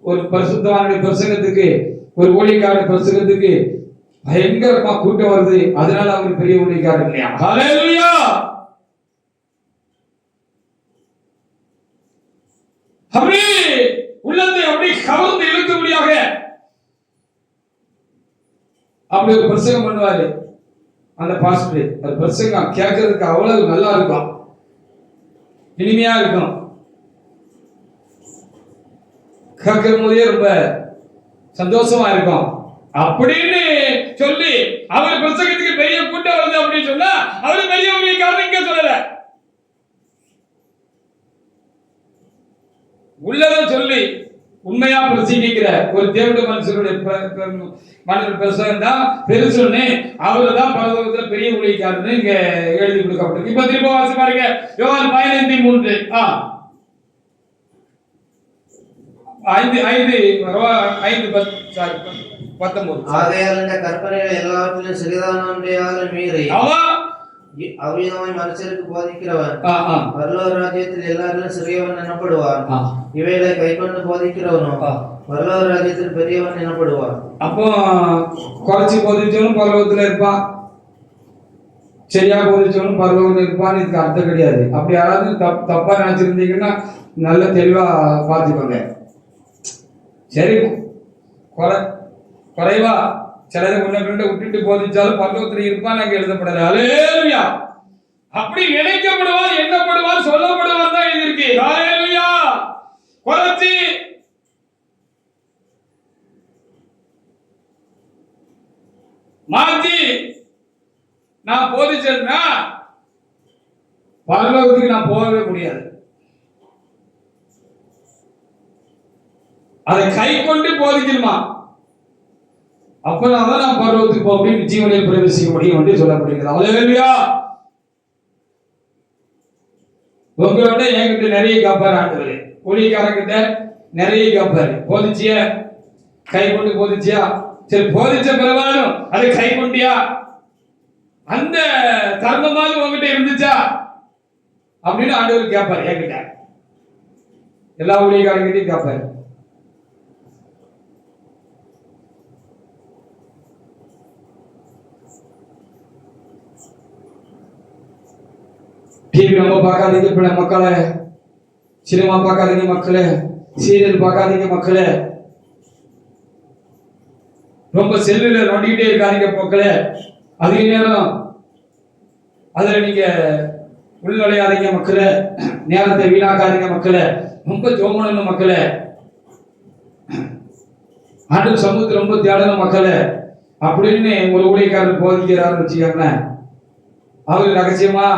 A: ஒரு பரிசுத்தவானுடைய பிரசங்கத்துக்கு, ஒரு ஊழியக்காரனுடைய பிரசங்கத்துக்கு பயங்கரமா கூட்டம் வருது, அதனால அவர் பெரிய ஊழியக்காரர் இல்லையா? ஹல்லேலூயா. அப்படி உள்ளத்தை அப்படி கவர்ந்து இழுக்கும்படியாக அப்படி ஒரு பிரசங்கம் பண்ணுவாரு அந்த பாஸ்டர். அது பிரசங்கம் கேட்கறதுக்கு அவ்வளவு நல்லா இருக்கும், இனிமையா இருக்கும். கேட்கும் போதே ரொம்ப சந்தோஷமா இருக்கும். அப்படின்னு சொல்லி அவர் பிரசங்கத்துக்கு பெரிய கூட்டம் வருது அப்படின்னு சொன்னா அவரு பெரிய ஊழியக்காரர் இங்க சொல்லல, உள்ளதான் சொல்லி உண்மையா பிரசங்கிக்கிற ஒரு தேவனுடைய மனுஷனுடைய பிரசங்கம் தான் பெருசுன்னு அவரு தான் பரலோகத்துல பெரிய ஊழியக்காரன்னு இங்க எழுதி கொடுக்கப்பட்டிருக்கு. இப்ப திரும்ப வாசி பாருங்க, யோவான் 15:3.
B: ஆகையால் இந்த கற்பனைகள் எல்லாவற்றிலும் சிறிதானவற்றையாலும் மீறி அவ்விதமாய் மனுஷருக்கு போதிக்கிறவன் பரலோக ராஜ்யத்தில் எல்லாரிலும் சிறியவன் எனப்படுவான். இவைகளை கைக்கொண்டு போதிக்கிறவனும் பரலோக ராஜ்யத்தில் பெரியவன் எனப்படுவான்.
A: அப்போ குறைச்சி போதிச்சவனும் பரலோகத்துல இருப்பான், சரியா போதிச்சவனும் பரலோகத்துல இருப்பான். இதுக்கு அர்த்தம் கிடையாது. அப்படி யாராவது தப்பா நினைச்சிருந்தீங்கன்னா நல்ல தெளிவா பார்த்துக்கோங்க. சரி, குறைவா சிலரை முன்ன விட்டுட்டு போதிச்சாலும் பரலோகத்தில் இருப்பான் அங்க எழுதப்படாது. ஹல்லேலூயா. அப்படி நினைக்கப்படுவார், எண்ணப்படுவார், சொல்லப்படுவார் தான் எழுதியிருக்கு. ஹல்லேலூயா. குறைச்சி மாத்தி நான் போதிச்சேன்னா பரலோகத்துக்கு நான் போகவே முடியாது. அதை கை கொண்டு போதிக்கணுமா, அப்பதான் நான் பரலோகத்துக்கு போக முடியும், ஜீவனில் பிரவேசிக்க முடியும் என்று சொல்லப்படுகிறது. ஹல்லேலூயா. உங்களோட என்கிட்ட நிறைய காப்பாரு ஆண்டவரே, ஊழியக்காரங்கிட்ட நிறைய காப்பாரு. போதிச்சிய கை கொண்டு போதிச்சியா, சரி போதிச்ச பிறவாலும் அதை கை கொண்டியா, அந்த தர்மமாக உங்ககிட்ட இருந்துச்சா அப்படின்னு ஆண்டவர் கேட்பாரு. என்கிட்ட எல்லா ஊழியக்காரங்கிட்டையும் கேட்பாரு. டிவி ரொம்ப பார்க்காதீங்க பிள்ளை மக்களே, சினிமா பார்க்காதீங்க மக்களே, சீரியல் பார்க்காதீங்க மக்களே, ரொம்ப செல்லுல நோண்டிக்கிட்டே இருக்காதீங்க மக்களே, அதிக நேரம் அதுல நீங்க உள்நுழையாதீங்க மக்களே, நேரத்தை வீணாக்காதீங்க மக்களே, ரொம்ப ஜோமனணும் மக்களே, ஆண்டு சமூகத்தை ரொம்ப தேடணும் மக்களே அப்படின்னு ஒரு ஊழியக்காரர் போதிக்கிறாருன்னு வச்சுக்கோங்க. அவரு ரகசியமா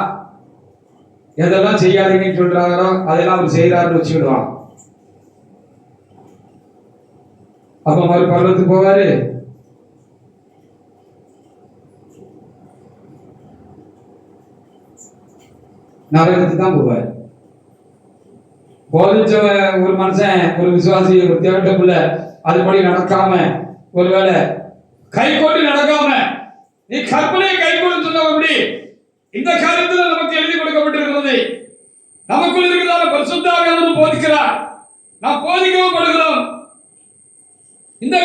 A: எதெல்லாம் செய்யாதீங்கன்னு சொல்றாரோ அதெல்லாம் அவர் செய்யறாருன்னு வச்சுக்கிடுவான். அப்ப மறு பரலத்துக்கு போவாரு. நரகத்துக்கு தான் போவார். போதிச்ச ஒரு மனுஷன், ஒரு விசுவாசி, ஒரு தேவட்டக்குள்ள அதுபடி நடக்காம, ஒருவேளை கை கொண்டு நடக்காம நீ கற்பனையை கை கொண்டு சொன்னபடி இந்த காரியத்தில் நமக்கு எழுதி கொடுக்கப்பட்டிருக்கிறது. நமக்குள் இருக்கிறதால பரிசுத்த ஆவியானவர் போதிக்கிறார், நாம் போதிக்கவும் படுகிறோம். இந்த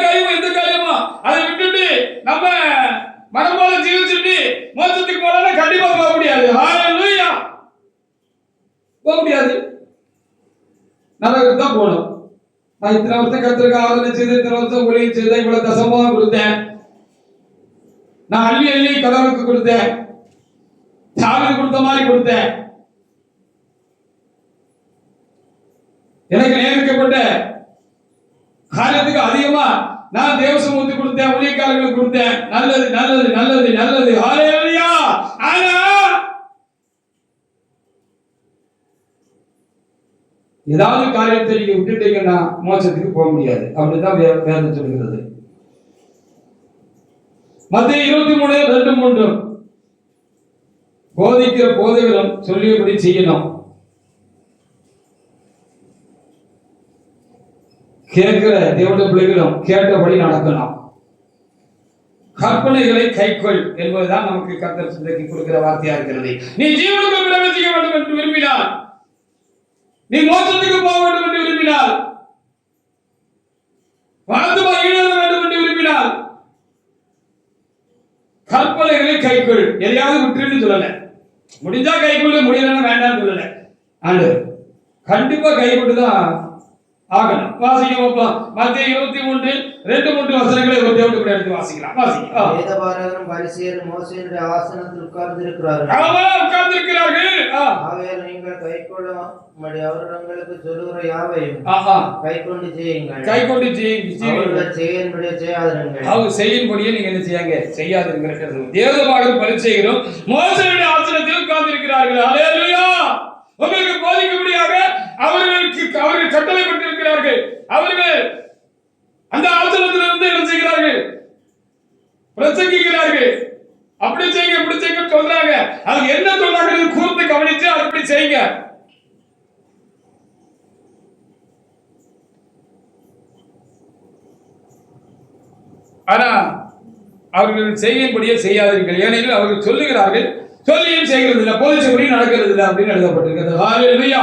A: காரியமா அதை விட்டுட்டு நம்ம மனம்போல ஜீவிச்சுட்டு மோட்சத்துக்கு போனா கண்டிப்பா போக முடியாது. ஹல்லேலூயா. போக முடியாது, நரகத்துக்கு தான் போகணும். நான் இத்தனை வருஷம் கர்த்தருக்கு ஆராதனை செய்து, இத்தனை வருஷம் ஊழியம் செய்தேன், இவ்வளவு தசமாக கொடுத்தேன், நான் அள்ளி கடவுளுக்கு கொடுத்தேன், தாவீது கொடுத்த மாதிரி கொடுத்தேன், எனக்கு நியமிக்கப்பட்ட காரியத்துக்கு அதிகமா நான் தேவ சமூகத்துக்கு கொடுத்தேன், ஊழியக்காரர்களுக்கு கொடுத்தேன். நல்லது நல்லது நல்லது நல்லது. ஹல்லேலூயா. ஆனா ஏதாவது காரியத்தை நீங்க விட்டுட்டீங்கன்னா மோட்சத்துக்கு போக முடியாது. அப்படிதான் வேதம் சொல்கிறது. மத்தேயு 23:2-3 போதிக்கிற போதகரும் சொல்லியபடி செய்யணும், கேட்கிற தேவனுடைய பிள்ளைகளும் கேட்டபடி நடக்கணும், கற்பனைகளை கைக்கொள் என்பதுதான் நமக்கு கர்த்தர் சிந்தைக்கு கொடுக்கிற வார்த்தையா இருக்கிறது. நீ ஜீவனுக்கு பிரவேசிக்க வேண்டும் என்று விரும்பினால், நீ மோட்சத்துக்கு போக வேண்டும் என்று விரும்பினால், வாழ்த்துமா ஈடுபட வேண்டும் என்று விரும்பினால் கற்பனைகளை கைக்கொள். எதையாவது விட்டுன்னு சொல்லல, முடிஞ்சா கைக்கொள்ள, முடியலன்னா வேண்டாம்னு சொல்லல. ஆண்டவர் கண்டிப்பா கை கொண்டுதான் ஆகணும். வாசிக்க பார்ப்போம். மத்தேயு 23:2-3 வசனங்களை ஒரு தேவனுக்கு கூட எடுத்து வாசிக்கலாம். வாசிங்க.
B: வேதபாரகரும் பரிசேயரும் மோசேயுடைய ஆசனத்தில் உட்கார்ந்திருக்கிறார்கள்.
A: உட்கார்ந்திருக்கிறார்கள்.
B: ஆகையால் நீங்கள் கைக்கொள்ளும் அவர்களுக்கு சொல்லுகிற யாவையும் கைக்கொண்டு செய்யுங்கள்.
A: கைக்கொண்டு செய்யுங்கள்.
B: அவர்கள் செய்யும்படியே செய்யாதிருங்கள்.
A: அவங்க செய்யும்படியே நீங்க என்ன செய்யாங்க? செய்யாதிருங்கள். வேதபாரகரும் பரிசேயரும் மோசேயுடைய ஆசனத்தில் உட்கார்ந்திருக்கிறார்கள். அல்லேலூயா. உங்களுக்கு போதிக்கும்படியாக அவர்கள் கட்டளைப்பட்டிருக்கிறார்கள். அவர்கள் அந்த ஆசனத்திலிருந்து என்ன செய்கிறார்கள்? பிரசங்கிக்கிறார்கள். அப்படி செய்யுங்க, இப்படி செய்யுங்க சொல்றாங்க. அவங்க என்ன சொல்றாங்க கூர்ந்து கவனிச்சு அப்படி செய்யுங்க. ஆனா அவர்கள் செய்யும்படியே செய்யாதீர்கள். ஏனெனில் அவர்கள் சொல்லுகிறார்கள், சொல்லியும் செய்கிறது இல்லை, போதிச்சபடி நடக்கிறது இல்லை அப்படின்னு எழுதப்பட்டிருக்கிறது. ஹல்லேலூயா.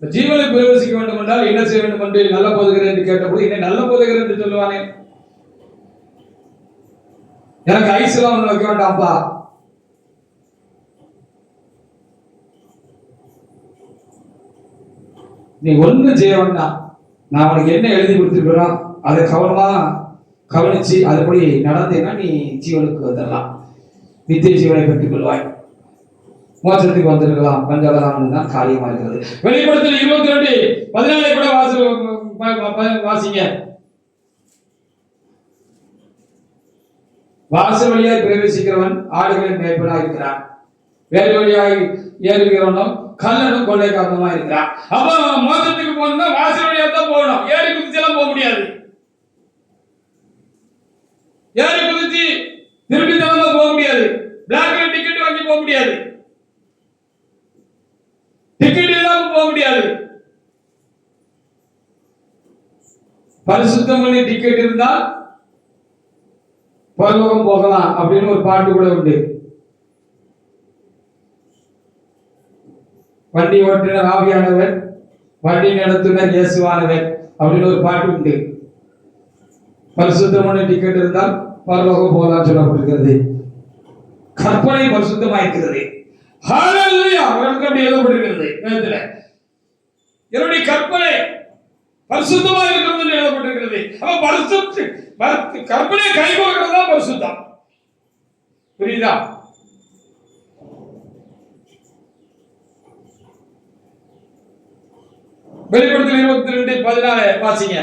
A: ஜீவனை பிரவேசிக்க வேண்டும் என்றால் என்ன செய்ய வேண்டும் என்று நல்ல போதுகிறேன் என்று கேட்டபோது என்ன நல்ல போதுகிறேன் என்று சொல்லுவானே, எனக்கு ஐஸ்லாம் ஒண்ணு வைக்க வேண்டாம்ப்பா, நீ ஒண்ணு செய்ய வேண்டாம், நான் உனக்கு என்ன எழுதி கொடுத்துருக்கிறோம் அதை கவனமா கவனிச்சு அதுபடி நடந்தேன்னா நீ ஜீவனுக்கு வந்துடலாம், நித்திய ஜீவனை பெற்றுக் கொள்வாய், மோட்சத்துக்கு வந்திருக்கலாம் பஞ்சவலாம் தான் காரியமா இருக்கிறது. வெளிப்படுத்தல் 22:14 கூட வாசிங்க. வாசல் வழியாய் பிரவேசிக்கிறவன் ஆடுகளின் மேய்ப்பனா இருக்கிறான், வேறு வழியாய் ஏறுகிறவனும் கல்லனும் கொள்ளைக்காரனுமா இருக்கிறான். அப்ப மோட்சத்துக்கு போகணும்னா வாசல் வழியா தான் போகணும். ஏறி குதிச்சு எல்லாம் போக முடியாது. ஏறி குதிச்சு திருப்பி தரமா போக முடியாது. பிளாக்ல டிக்கெட் வாங்கி போக முடியாது. டிக்கெட் இல்லாம போக முடியாது. பரிசுத்தம் பண்ணி டிக்கெட் இருந்தா பரலோகம் போகலாம் அப்படின்னு ஒரு பாட்டு கூட உண்டு. வண்டி ஓட்டுநர் ஆவியானவர், வண்டி நடத்துனர் இயேசுவானவர் அப்படின்னு ஒரு பாட்டு உண்டு. பரிசுத்தம் பண்ணி டிக்கெட் இருந்தால் பரலோகம் போகலாம் சொல்லப்பட்டிருக்கிறது. கற்பனை பரிசுத்தமாயிருக்கிறது. ஹல்லேலூயா. அவருக்கு அப்படி எழுதப்பட்டிருக்கிறது வேதத்துல. என்னுடைய கற்பனை பரிசுத்தமாக இருக்கிறது என்று எழுதப்பட்டிருக்கிறது. அப்ப பரிசுத்த கற்பனை கைகொள்கிறது தான் பரிசுத்தம். புரியுதா? வெளிப்படுத்தல் 22:14 வாசிங்க.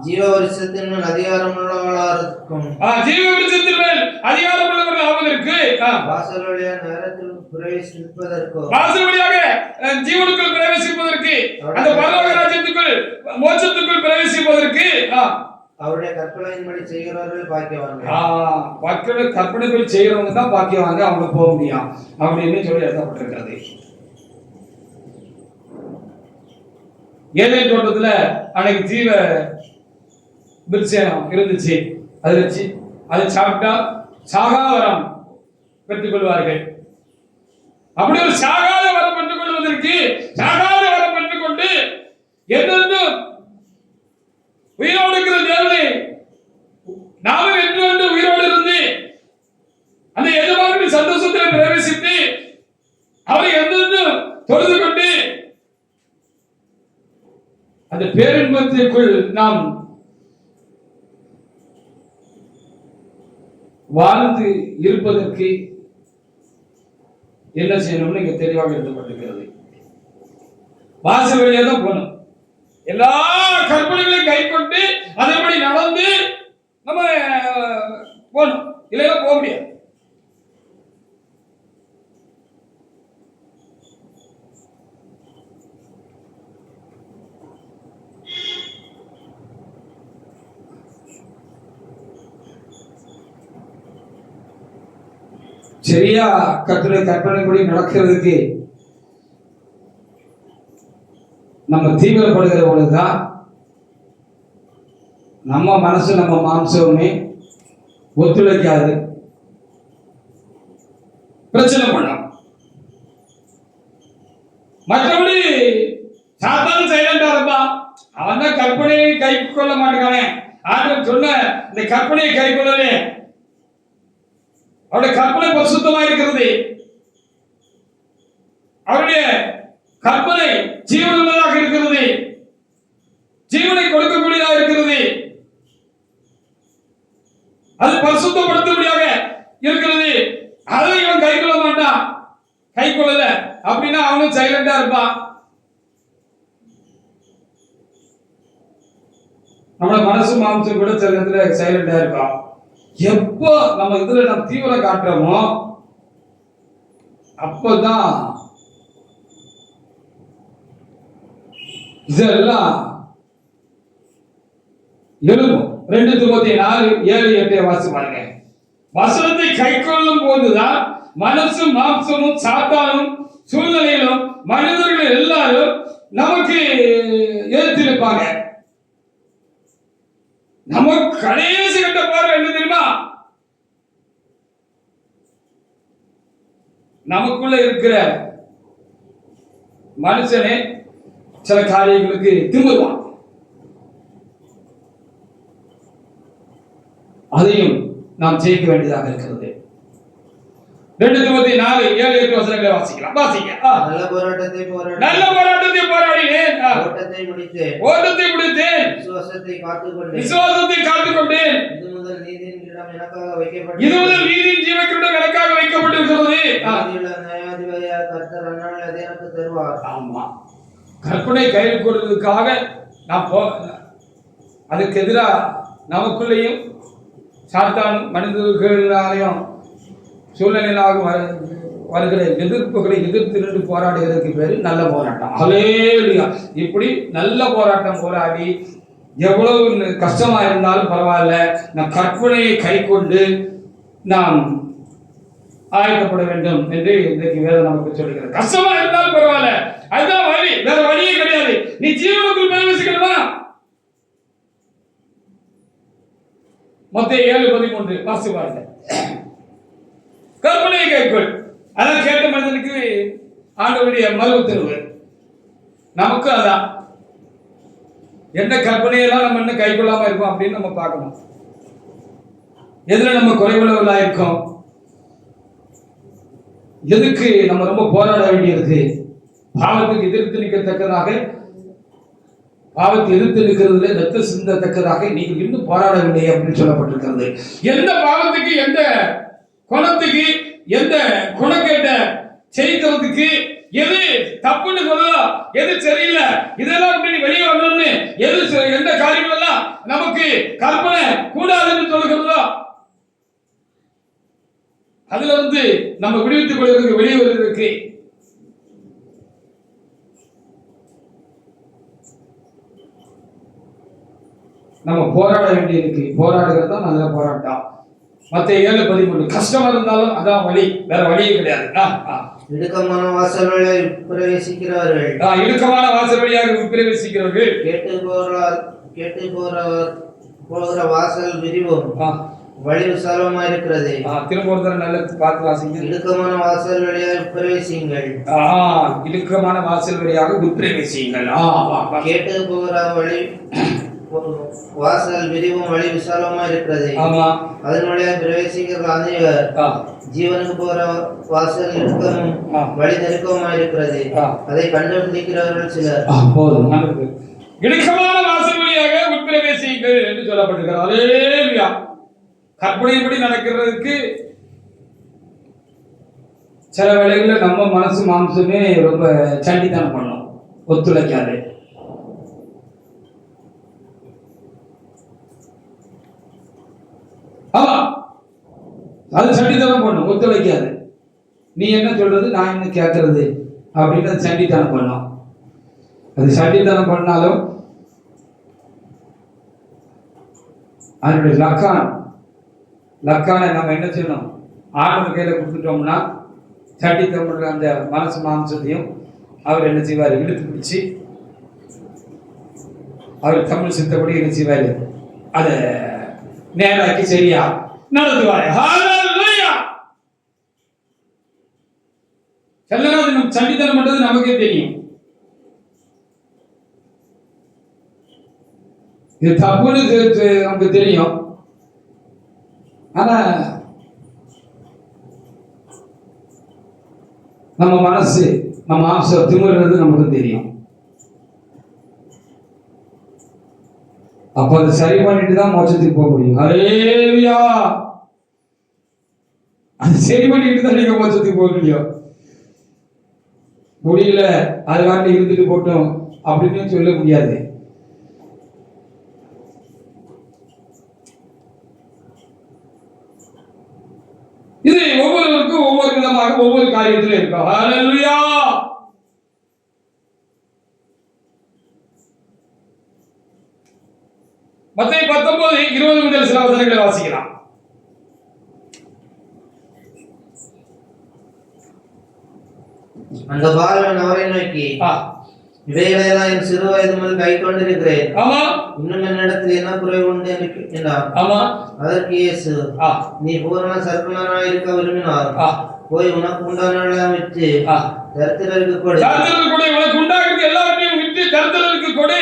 B: ஜீவ விருட்சத்தின் மேல் அதிகாரம் உள்ளவர்களாகும்.
A: ஜீவ விருட்சத்தின் மேல் அதிகாரம் உள்ளவர்கள் ஆவதற்கு
B: வாசல் வழியாக நேரத்தில் பிரவேசிப்பதற்கு,
A: வாசல் வழியாக ஜீவனுக்குள் பிரவேசிப்பதற்கு, அந்த பரலோக ராஜ்யத்துக்குள் மோட்சத்துக்குள் பிரவேசிப்பதற்கு
B: அவருடைய கற்பனையின்படி செய்கிறவர்கள் பாக்கியவான்கள்.
A: கற்பனைப்படி செய்கிறவங்க தான் பாக்கியவாங்க, அவங்க போக முடியும் அப்படின்னு சொல்லி எழுதப்பட்டிருக்கிறது. ஏதேன் தோட்டத்துல அன்னைக்கு ஜீவ விருட்சம் இருந்துச்சு. அதை சாப்பிட்டா சாகாவரம் பெற்றுக் கொள்வார்கள். அப்படி ஒரு சாகாத வரம் பெற்றுக் கொள்வதற்கு, சாகாத வரம் பெற்றுக் கொண்டு என்றென்றும் உயிரோடு இருக்கிற தேவனை நாமும் என்று உயிரோடு இருந்து அந்த எஜமானுடைய சந்தோஷத்தில் பிரவேசித்து அவரை என்றென்றும் தொழுது கொண்டு அந்த பேரின்பத்திற்குள் நாம் வாழ்ந்து இருப்பதற்கு என்ன செய்யணும்னு இங்க தெளிவாக எழுதப்பட்டிருக்கிறது. வாசல் வழியா தான் போகணும். எல்லா கற்பனைகளையும் கை கொண்டு அதன்படி நடந்து நம்ம போகணும், இல்லைன்னா போக முடியாது. சரியா கர்த்தருடைய கற்பனைப்படி நடக்கிறதுக்கு நம்ம தீவிரப்படுகிற பொழுதுதான் நம்ம மனசு நம்ம மாம்சமே ஒத்துழைக்காது, பிரச்சனை பண்ணும். மற்றபடி சாத்தான் சைலண்டா இருப்பான். அவன் தான் கற்பனையை கை கொள்ள மாட்டேங்கானே. ஆண்டவன் சொன்ன இந்த கற்பனையை கை கொள்ளலே, அவருடைய கற்பனை பரிசுத்தமா இருக்கிறது. அவருடைய கற்பனை ஜீவனுள்ளதாக இருக்கிறது, ஜீவனை கொடுக்கக்கூடியதாக இருக்கிறது, அது பரிசுத்தப்படுத்தும்படியாக இருக்கிறது. அதை இவன் கை கொள்ள மாட்டான். கை கொள்ளல அப்படின்னா அவனும் சைலண்டா இருப்பான். நம்மளோட மனசு மாம்சம் கூட சில இடத்துல சைலண்டா இருக்கும். எப்போ நம்ம இதுல நம்ம தீவிரம் காட்டுறோமோ அப்பதான் இதெல்லாம் எழுதும். 2 Timotheus 4:7-8 வாசி பாருங்க. வசனத்தை கை கொள்ளும் போதுதான் மனசும் மாம்சமும் சாத்தானும் சூழ்நிலையிலும் மனிதர்கள் எல்லாரும் நமக்கு எதிர்த்திருப்பாங்க. நமக்கு கடைசி கட்ட பார்வை என்ன தெரியுமா? நமக்குள்ள இருக்கிற மனுஷனே சில காரியங்களுக்கு திரும்புவான். அதையும் நாம் ஜெயிக்க வேண்டியதாக இருக்கிறது. 2 Timotheus 4:7-8 வசனங்களை வாசிக்கலாம். வாசிங்க.
B: நல்ல போராட்டத்தை
A: போராடினேன்,
B: ஓட்டத்தை முடித்தேன், விசுவாசத்தை
A: காத்துக்கொண்டேன்.
B: இது முதல் நீதியின் கிரீடம் எனக்காக
A: வைக்கப்பட்டிருக்கிறது.
B: நியாயாதிபதியாகிய கர்த்தர் அந்நாளில் அதை எனக்கு தருவார்.
A: ஆமா, கற்பனை கையில் கொடுத்ததுக்காக நாம் அதுக்கு எதிராக நமக்குள்ளேயும் சாத்தான் மனிதர்களாலையும் சூழ்நிலையாக வருகிற எதிர்ப்புகளை எதிர்த்து நின்று போராடுகிறதுக்கு பேரு நல்ல போராட்டம். ஹல்லேலூயா. இப்படி நல்ல போராட்டம் போராடி எவ்வளவு கஷ்டமா இருந்தாலும் பரவாயில்ல, நம் கற்பனையை கை கொண்டு நாம் ஆயத்தப்பட வேண்டும் என்று இன்றைக்கு வேதம் நமக்கு சொல்லுகிறது. கஷ்டமா இருந்தாலும் பரவாயில்ல, அதுதான் வழி, வேற வழியே கிடையாது. நீ ஜீவனுக்குள் பிரவேசிக்கணுமா? மத்தேயு 7:13 வாசி பாருங்க. கற்பனை கைக்குள், அதான் கேட்ட மனிதனுக்கு ஆண்டவருடைய மறு உத்தரவு. நமக்கு அதான் எந்த கற்பனையெல்லாம் நம்ம இன்னும் கை கொள்ளாம இருக்கோம் அப்படின்னு நம்ம பார்க்கணும். எதுல நம்ம குறைவுள்ளவர்களா இருக்கோம், எதுக்கு நம்ம ரொம்ப போராட வேண்டியிருக்கு, பாவத்துக்கு எதிர்த்து நிற்கத்தக்கதாக, பாவத்தை எதிர்த்து நிற்கிறதுல ரத்த சிந்தத்தக்கதாக நீங்கள் இன்னும் போராடவில்லை அப்படின்னு சொல்லப்பட்டிருக்கிறது. எந்த பாவத்துக்கு, எந்த குணத்துக்கு, எந்த குணக்கேட்ட செய்கிறதுக்கு, எது தப்புன்னு சொல்லுதோ, எது சரியில்லை, இதெல்லாம் வெளியே வரணும்னு எது எந்த காரியங்கள் எல்லாம் நமக்கு கற்பனை கூடாதுன்னு சொல்லுகிறதோ அதுல இருந்து நம்ம விடுவித்துக் கொள்வதற்கு, வெளியே வருவதற்கு நம்ம போராட வேண்டியிருக்கு. போராடுகிறது தான் நல்ல போராட்டம். மத்தேயு 7:13 கஷ்டமா இருந்தாலும் அதான் வழி, வேற வழியே கிடையாது.
B: இடுக்கமான வாசல் வழியாக பிரவேசிக்கிறவர்கள்,
A: இடுக்கமான வாசல் வழியாக பிரவேசிக்கிறவர்கள்,
B: கேட்டு போகிற வாசல் விரிவும் வழி விசாலமா இருக்கிறது.
A: திரும்ப ஒரு தடவை நல்ல பார்த்து வாசிங்க.
B: இடுக்கமான வாசல் வழியாக பிரவேசியுங்கள்,
A: இடுக்கமான வாசல் வழியாக உட்பிரவேசியுங்கள்.
B: கேட்டு போகிற வழி வாசல் விரிவும் வழி விசாலமா இருக்கிறது.
A: ஆமா,
B: அதன் வழியாக பிரவேசிக்கிற அநேகர். ஜீவனுக்கு போற வாசல் இடுக்கமும் வழி நெருக்கமா இருக்கிறது, அதை கண்டுபிடிக்கிறவர்கள் சிலர்.
A: போதும், இடுக்கமான வாசல் வழியாக உட்பிரவேசியுங்கள் என்று சொல்லப்பட்டிருக்கிறது. அல்லேலூயா. கற்பனைப்படி நடக்கிறதுக்கு சில வேளைகளில் நம்ம மனசு மாம்சமே ரொம்ப சண்டித்தனம் பண்ணும், ஒத்துழைக்காது. ஆமா, அது சண்டித்தனம் பண்ணும், ஒத்துழைக்காது. நீ என்ன சொல்றது, நான் என்ன கேட்கறது அப்படின்னு அது சண்டித்தனம் பண்ணும். அது சண்டித்தனம் பண்ணாலும் அதனுடைய லக்கானை நம்ம என்ன செய்யணும், ஆண்டவர் கையில கொடுத்துட்டோம்னா சண்டித்தனம் அந்த மனசு மாம்சத்தையும் அவர் என்ன செய்வார், இழுத்து பிடிச்சு அவர் தமிழ் சித்தப்படி என்ன செய்வார், அதை நேராக்கி சரியா நடத்துவார். நம்ம சண்டித்தனம் பண்றது நமக்கே தெரியும். இது தப்புன்னு நமக்கு தெரியும். ஆனா நம்ம மனசு நம்ம ஆசை திமிர்றது நமக்கு தெரியும். அப்ப அதை சரி பண்ணிட்டு தான் மோட்சத்துக்கு போக முடியும். ஹல்லேலூயா. அது சரி பண்ணிட்டு தான் நீங்க மோட்சத்துக்கு போக முடியல. அது வாட்டி இருந்துட்டு போட்டோம் அப்படின்னு சொல்ல முடியாது. இது ஒவ்வொருவருக்கும் ஒவ்வொரு விதமாக ஒவ்வொரு காரியத்திலும் இருக்கும். ஹல்லேலூயா. மத்தேயு 19:20 முதல் சில வசனங்களை வாசிக்கலாம்.
B: அந்த பாலகன் அவரை நோக்கி, இவைகளெல்லாம் என் சிறு வயது முதல் கை கொண்டிருக்கிறேன். ஆமா. இன்னும் என்னிடத்தில் என்ன குறைவு உண்டு என்றார். ஆமா. அதற்கு இயேசு, நீ பூரண சர்க்குணராய் இருக்க விரும்பினார், போய் உனக்கு உண்டானதெல்லாம் விற்று தரித்திரருக்கு கொடு. உனக்கு உண்டாகிறது எல்லாவற்றையும் விற்று தரித்திரருக்கு கொடு.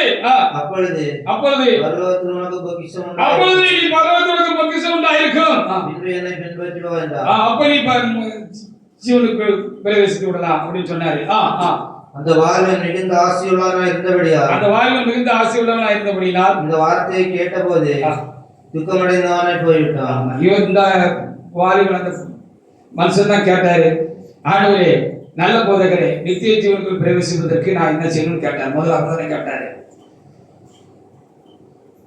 B: அப்பொழுது பரலோகத்தில் உனக்கு பொக்கிஷம் உண்டு. அப்பொழுது நீ பரலோகத்தில் உனக்கு பொக்கிஷம் உண்டாயிருக்கும். பின்பு என்னை பின்பற்றி வா என்றார். அப்ப நீ ஜீவனுக்கு பிரவேசித்து விடலாம் அப்படின்னு சொன்னாரு. அந்த வாழ்வன் மிகுந்த ஆசையுள்ளவனாய் இருந்தபடியால் இந்த வார்த்தையை கேட்டபோது துக்கமடைந்தவனாய் போய்விட்டான்.
A: இந்த வாலிபன் அந்த மனுஷன் தான் கேட்டாரு, ஆண்டவரே நல்ல போதகரே, நித்திய ஜீவனுக்குள் பிரவேசிப்பதற்கு நான் என்ன செய்யணும்னு கேட்டார். முதல்ல அப்பதான் கேட்டாரு.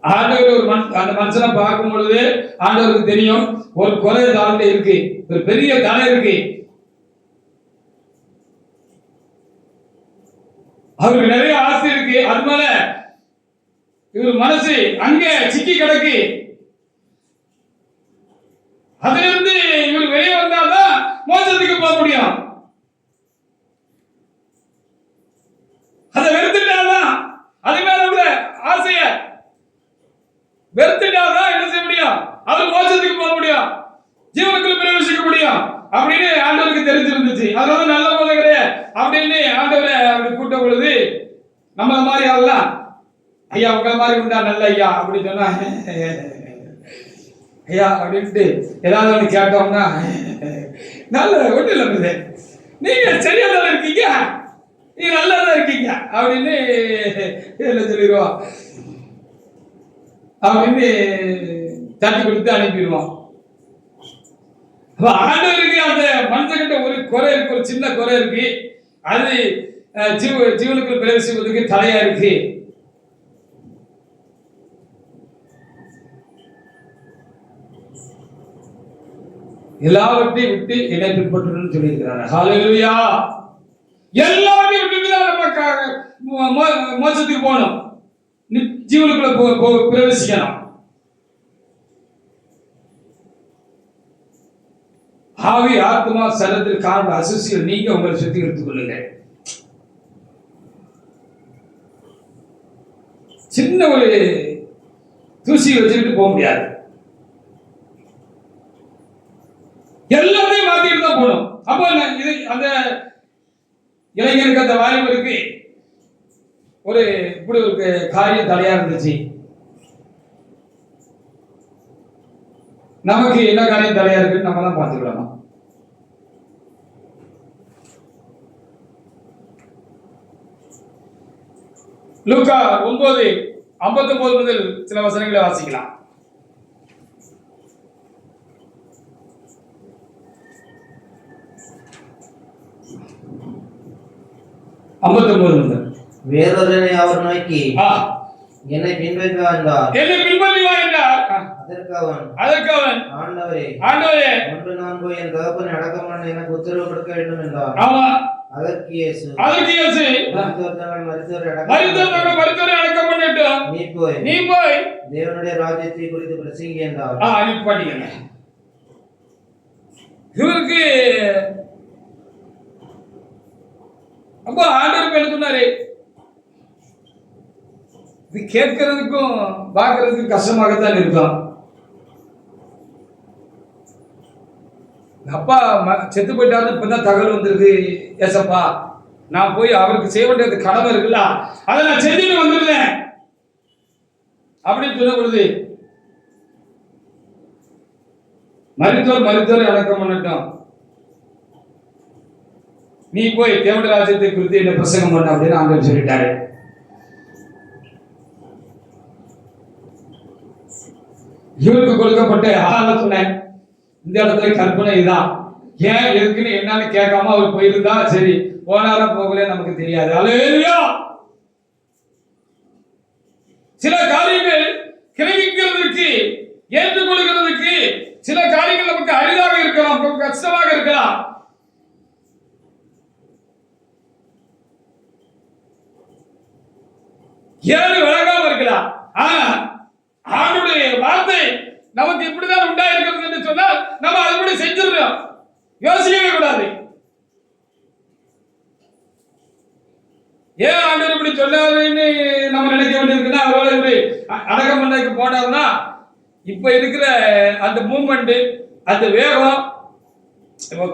A: ஆண்டவர் ஒரு அந்த மனுஷனை பார்க்கும் பொழுது ஆண்டவருக்கு தெரியும் ஒரு குறை தாழ்ல இருக்கு, ஒரு பெரிய தலை இருக்கு. அவருக்கு நிறைய ஆசை இருக்கு. அதனால இவர் மனசு அங்க சிக்கி கிடக்கு. அதிலிருந்து இவர் வெளியே வந்தால்தான் மோட்சத்துக்கு போக முடியும். அதை வெறுத்துட்டாதான், அது மேல உள்ள ஆசைய வெறுத்துட்டாதான் என்ன செய்ய முடியும்? அவர் மோட்சத்துக்கு போக முடியும், ஜீவனுக்குள்ள பிரவேசிக்க முடியும் அப்படின்னு ஆண்டவருக்கு தெரிஞ்சிருந்துச்சு. அதனால நல்ல போதகரே அப்படின்னு ஆண்டவரை அப்படி கூட்ட பொழுது நம்மள மாதிரி ஆகலாம், ஐயா உங்களை மாதிரி உண்டா நல்ல ஐயா அப்படின்னு சொன்னா ஐயா அப்படின்ட்டு ஏதாவது ஒன்று கேட்டோம்னா நல்ல ஒன்றும் இல்லை, நீங்க சரியா தானே இருக்கீங்க, நீங்க நல்லா தான் இருக்கீங்க அப்படின்னு என்ன சொல்லிடுவோம் அப்படின்னு தட்டி கொடுத்து அனுப்பிடுவோம். ஆண்டவருக்கு அந்த மனுஷங்கிட்ட ஒரு குறை இருக்கு, ஒரு சின்ன குறை இருக்கு. அது ஜீவனுக்கு பிரவேசிப்பதற்கு தடையா இருக்கு. எல்லாவற்றையும் விட்டு என்னை பின்பற்றணும்னு சொல்லியிருக்கிறாங்க. ஹல்லேலூயா. எல்லாவற்றையும் விட்டு நம்ம மோட்சத்துக்கு போகணும், ஜீவனுக்குள்ள பிரவேசிக்கணும். ஆவி ஆத்மா சரத்தில் காரண அசுசியில் நீங்க உங்களை சுத்திகரித்துக் கொள்ளுங்க. சின்ன ஒரு தூசி வச்சுக்கிட்டு போக முடியாது, எல்லாத்தையும் மாத்திட்டு தான் போகணும். அப்போ இது அந்த இளைஞருக்கு அந்த வாலிபருக்கு ஒரு இப்படி ஒரு காரியம் தடையா இருந்துச்சு. நமக்கு என்ன காரியம் தடையா இருக்குன்னு நம்ம தான் பார்த்துக்கலாம். லூக்கா 9:59 முதல் சில வசனங்களை வாசிக்கலாம்.
B: வேறொருவனை அவர் நோக்கி, என்னை பின்பற்றி வா என்றார். அதற்கு அவன், ஆண்டவரே, ஒன்று நான் போய் என் தகப்பனை அடக்கம் பண்ண எனக்கு உத்தரவு கொடுக்க வேண்டும் என்றார். அதற்கு இயேசு, மரித்தோரை அடக்கம் பண்ணட்டும், நீ போய் தேவனுடைய ராஜ்யத்தை குறித்து பிரசங்கி என்றார்.
A: இவருக்கு அப்போ ஆண்டவர் என்ன சொன்னாரு? இது கேட்கறதுக்கும் பார்க்கறதுக்கும் கஷ்டமாகத்தான் இருக்கும். அப்பா செத்து போயிட்டாரு, இப்பதான் தகவல் வந்திருக்கு. ஏசப்பா, நான் போய் அவருக்கு செய்ய வேண்டியது கடமை இருக்குல்ல, அதை நான் செஞ்சுட்டு வந்துருந்தேன் அப்படின்னு சொல்ல பொழுது, மரித்தோர் அடக்கம் பண்ணட்டும், நீ போய் தேவனுடைய ராஜ்யத்தை குறித்து என்ன பிரசங்கம் பண்ண அப்படின்னு ஆண்டவர் சொல்லிட்டாரு. இவருக்கு கொடுக்கப்பட்ட ஆலோசனை இந்த இடத்துல கற்பனை இதுதான். ஏன் எதுக்குன்னு என்னன்னு கேட்காம அவர் போயிருந்தா சரி, போனாரா போகல நமக்கு தெரியாது. அல்லேலூயா. சில காரியங்கள் கிரகிக்கிறதுக்கு ஏற்றுக்கொள்கிறதுக்கு சில காரியங்கள் நமக்கு அரிதாக இருக்கலாம், கஷ்டமாக இருக்கலாம். ஏழு விளங்காம இருக்கலாம். ஆனா ஆண்டுடைய வார்த்தை நமக்கு இப்படிதான் உண்டாயிருக்கிறது என்று சொன்னால் நம்ம அதுபடி செஞ்சிடறோம், யோசிக்கவே கூடாது. ஏன் ஆண்டவர் இப்படி சொன்னாருன்னு நம்ம நினைக்க வேண்டியிருக்குன்னா, அவரோட இப்படி அடக்கம் பண்ணதுக்கு போனாருன்னா இப்ப இருக்கிற அந்த மூவ்மெண்ட், அந்த வேகம்,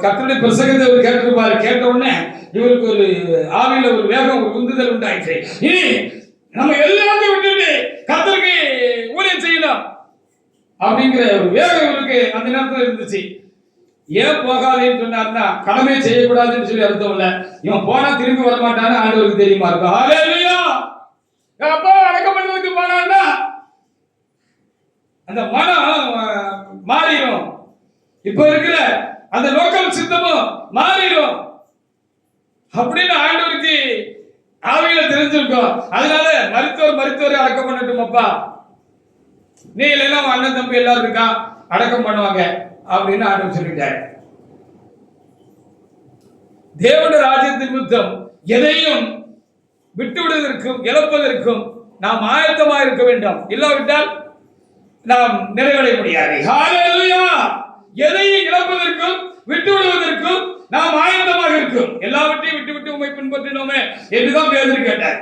A: கர்த்தருடைய பிரசங்கத்தை அவர் கேட்டிருப்பாரு. கேட்ட உடனே இவருக்கு ஒரு ஆவியில ஒரு வேகம், ஒரு உந்துதல் உண்டாயிற்று. இனி நம்ம எல்லாத்தையும் விட்டுட்டு கர்த்தருக்கு ஊழியம் செய்யலாம் அப்படிங்கிற ஒரு வேகம் இவருக்கு அந்த நேரத்தில் இருந்துச்சு. ஏன் போகாதேன்னு சொன்னார்னா கடமையை செய்யக்கூடாதுன்னு சொல்லி அர்த்தம் இல்ல. இவன் போனா திரும்பி வரமாட்டான்னு ஆண்டவருக்கு தெரியுமா இருக்கும். ஹல்லேலூயா. அப்பா அடக்கம் பண்ணதுக்கு போனான்னா அந்த மனம் மாறிடும். இப்ப இருக்கிற அந்த லோக்கல் சித்தமும் மாறிடும் அப்படின்னு ஆண்டவருக்கு ஆவியில தெரிஞ்சிருக்கும். அதனால மருத்துவரை அடக்கம் பண்ணட்டும் அப்பா, நீ இல்லைன்னா அண்ணன் தம்பி எல்லாரும் இருக்கா அடக்கம் பண்ணுவாங்க அப்படின்னு ஆண்டவர் சொல்லிட்டாரு. தேவனுடைய ராஜ்யத்தின் நிமித்தம் எதையும் விட்டு விடுவதற்கும் இழப்பதற்கும் நாம் ஆயத்தமாக இருக்க வேண்டும். இல்லாவிட்டால் நாம் நிறைவடைய முடியாது. ஹல்லேலூயா. எதையும் இழப்பதற்கும் விட்டு விடுவதற்கும் நாம் ஆயத்தமாக இருக்கும். எல்லாவற்றையும் விட்டு விட்டு உம்மை பின்பற்றினோமே என்றுதான் பேதுரு கேட்டார்.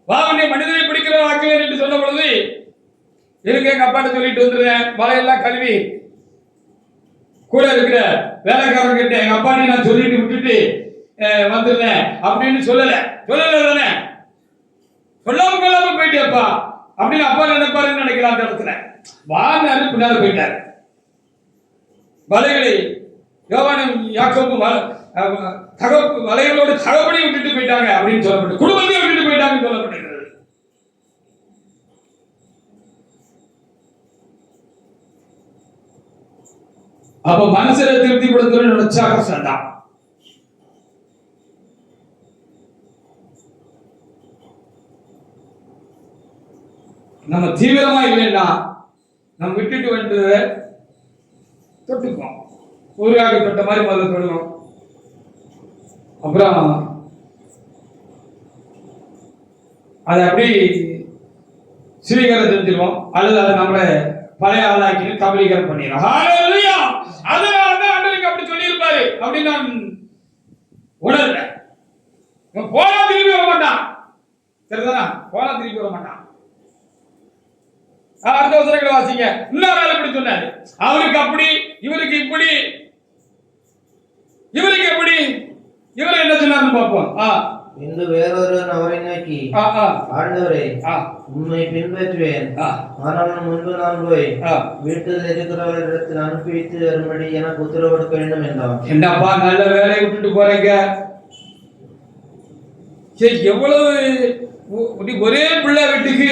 A: வாவனை மனிதனை பிடிக்கிற ஆக்குவேன் என்று சொன்ன பொழுது இருக்க எங்க அப்பாட்ட சொல்லிட்டு வந்துருந்தேன், மலையெல்லாம் கழுவி கூட இருக்கிற வேலைக்காரன் கிட்ட எங்க அப்பாட்டி நான் சொல்லிட்டு விட்டுட்டு வந்துருந்தேன் அப்படின்னு சொல்லல தானே, சொல்லாம கொள்ளாம போயிட்டேப்பா அப்படின்னு அப்பா நினைப்பாருன்னு நினைக்கலாம். அந்த இடத்துல வான்னு பின்னால போயிட்டார். வலைகளை யோவானும் யாக்கோபும் வலைகளோடு தகப்பனை விட்டுட்டு போயிட்டாங்க அப்படின்னு சொல்லப்பட்டு, குடும்பத்தையும் விட்டுட்டு போயிட்டாங்க சொல்லப்பட்டிருக்கிறது. அப்ப மனசுல திருப்திப்படுத்தணும்னு நினைச்சா கஷ்டம் தான். நம்ம தீவிரமா இல்லைன்னா நம்ம விட்டுட்டு வந்து தொட்டுக்குவோம், ஊருகாக தொட்ட மாதிரி முதல்ல தொடுவோம், அப்புறம் அதை அப்படி ஸ்வீகாரம் செஞ்சிருவோம், அல்லது அதை நம்மளை பழைய ஆளாக்கி கபலீகரம் பண்ணிடுறோம். ஹல்லேலூயா. அதனாலதான் ஆண்டவருக்கு அப்படி சொல்லியிருப்பாரு அப்படின்னு நான் உணர்றேன். போனா திரும்பி வர மாட்டான், சரிதானா? போனா திரும்பி வர மாட்டான். அடுத்த வசனங்களை வாசிங்க. இன்னொரு ஆள் இப்படி சொன்னாரு, அவருக்கு அப்படி, இவருக்கு இப்படி, இவருக்கு எப்படி, இவர் என்ன சொன்னாருன்னு பார்ப்போம்.
B: இன்று வேறொருவன் அவரை நோக்கி, ஆண்டவரே உம்மை பின்பற்றுவேன், ஆனால் முன்பு நான் போய் வீட்டில் இருக்கிறவர்களிடத்தில் அனுப்பி வைத்து வரும்படி எனக்கு உத்தரவு கொடுக்க வேண்டும் என்றான்.
A: என்னப்பா நல்ல வேலையை விட்டுட்டு போறீங்க, எவ்வளவு ஒரே பிள்ளை வீட்டுக்கு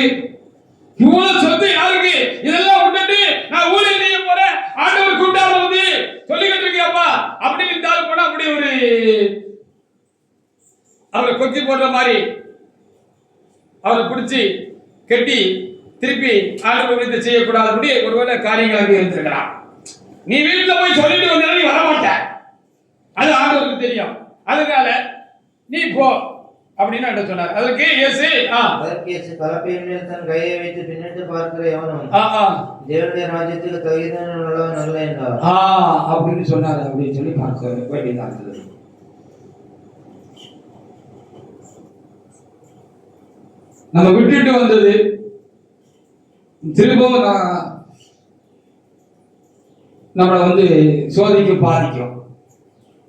A: இவ்வளவு சொத்து யாருக்கு, இதெல்லாம் விட்டுட்டு நான் ஊழியம் செய்ய போறேன், ஆண்டவர் கூட்டாளர் வந்து சொல்லிக்கிட்டு இருக்கியாப்பா அப்படின்னு இருந்தாலும் போனா அப்படி ஒரு அவரை கொத்தி போடுற மாதிரி அவரை பிடிச்சி கட்டி திருப்பி ஆண்டவர் விடுதலை செய்யக்கூடாதபடி ஒருவேளை காரியங்கள் அங்கே இருந்திருக்கலாம். நீ வீட்டில் போய் சொல்லிட்டு வந்தா நீ வரமாட்ட, அது ஆண்டவருக்கு தெரியும். அதனால நீ போ அப்படின்னு என்ன சொன்னார். அதற்கு இயேசு
B: கலப்பையின் மேல் தன் கையை வைத்து பின்னிட்டு பார்க்கிற எவனும் தேவனுடைய ராஜ்யத்துக்கு தகுதியானவன் அல்ல என்றார்.
A: அப்படின்னு சொன்னார். அப்படின்னு சொல்லி பார்க்க வேண்டியதாக இருந்தது. நம்ம விட்டுட்டு வந்தது திரும்பவும் நம்மளை வந்து சோதிக்கும், பாதிக்கும்.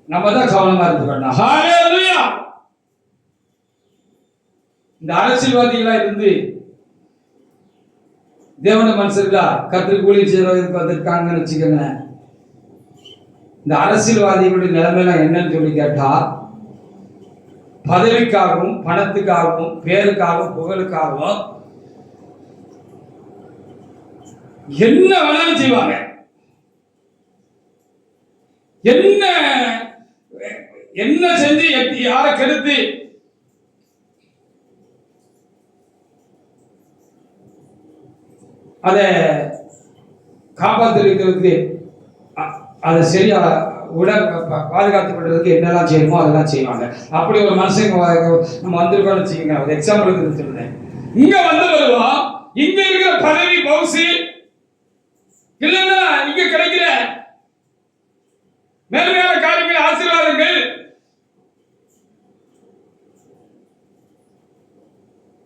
A: நம்ம தான் கவனமா இருந்து வேண்டாம். ஹல்லேலூயா. இந்த அரசியல்வாதிகளா இருந்து தேவன மனுஷர்களா கர்த்தருக்கு ஊழியம் செய்யறதுக்கு வந்திருக்காங்கன்னு வச்சுக்கோங்க. இந்த அரசியல்வாதிகளுடைய நிலைமையெல்லாம் என்னன்னு சொல்லி கேட்டா, பதவிக்காகவும் பணத்துக்காகவும் பேருக்காகவும் புகழுக்காகவும் என்ன வேணாலும் செய்வாங்க. என்ன என்ன செஞ்சு யாரை கெடுத்து அதை காப்பாற்றிருக்கிறதுக்கு, அதை சரியா பாதுகாத்துக் கொள்றதுக்கு என்னெல்லாம் செய்யணுமோ அதெல்லாம் செய்வாங்க. அப்படி ஒரு மனுஷங்க நம்ம வந்திருக்கோம்னு வச்சுக்கோங்க. ஒரு எக்ஸாம்பிளுக்கு சொல்றேன். இங்க வந்து வருவோம், இங்க இருக்கிற பதவி பவுசி இல்லைன்னா இங்க கிடைக்கிற மேன்மையான காரியங்கள் ஆசீர்வாதங்கள்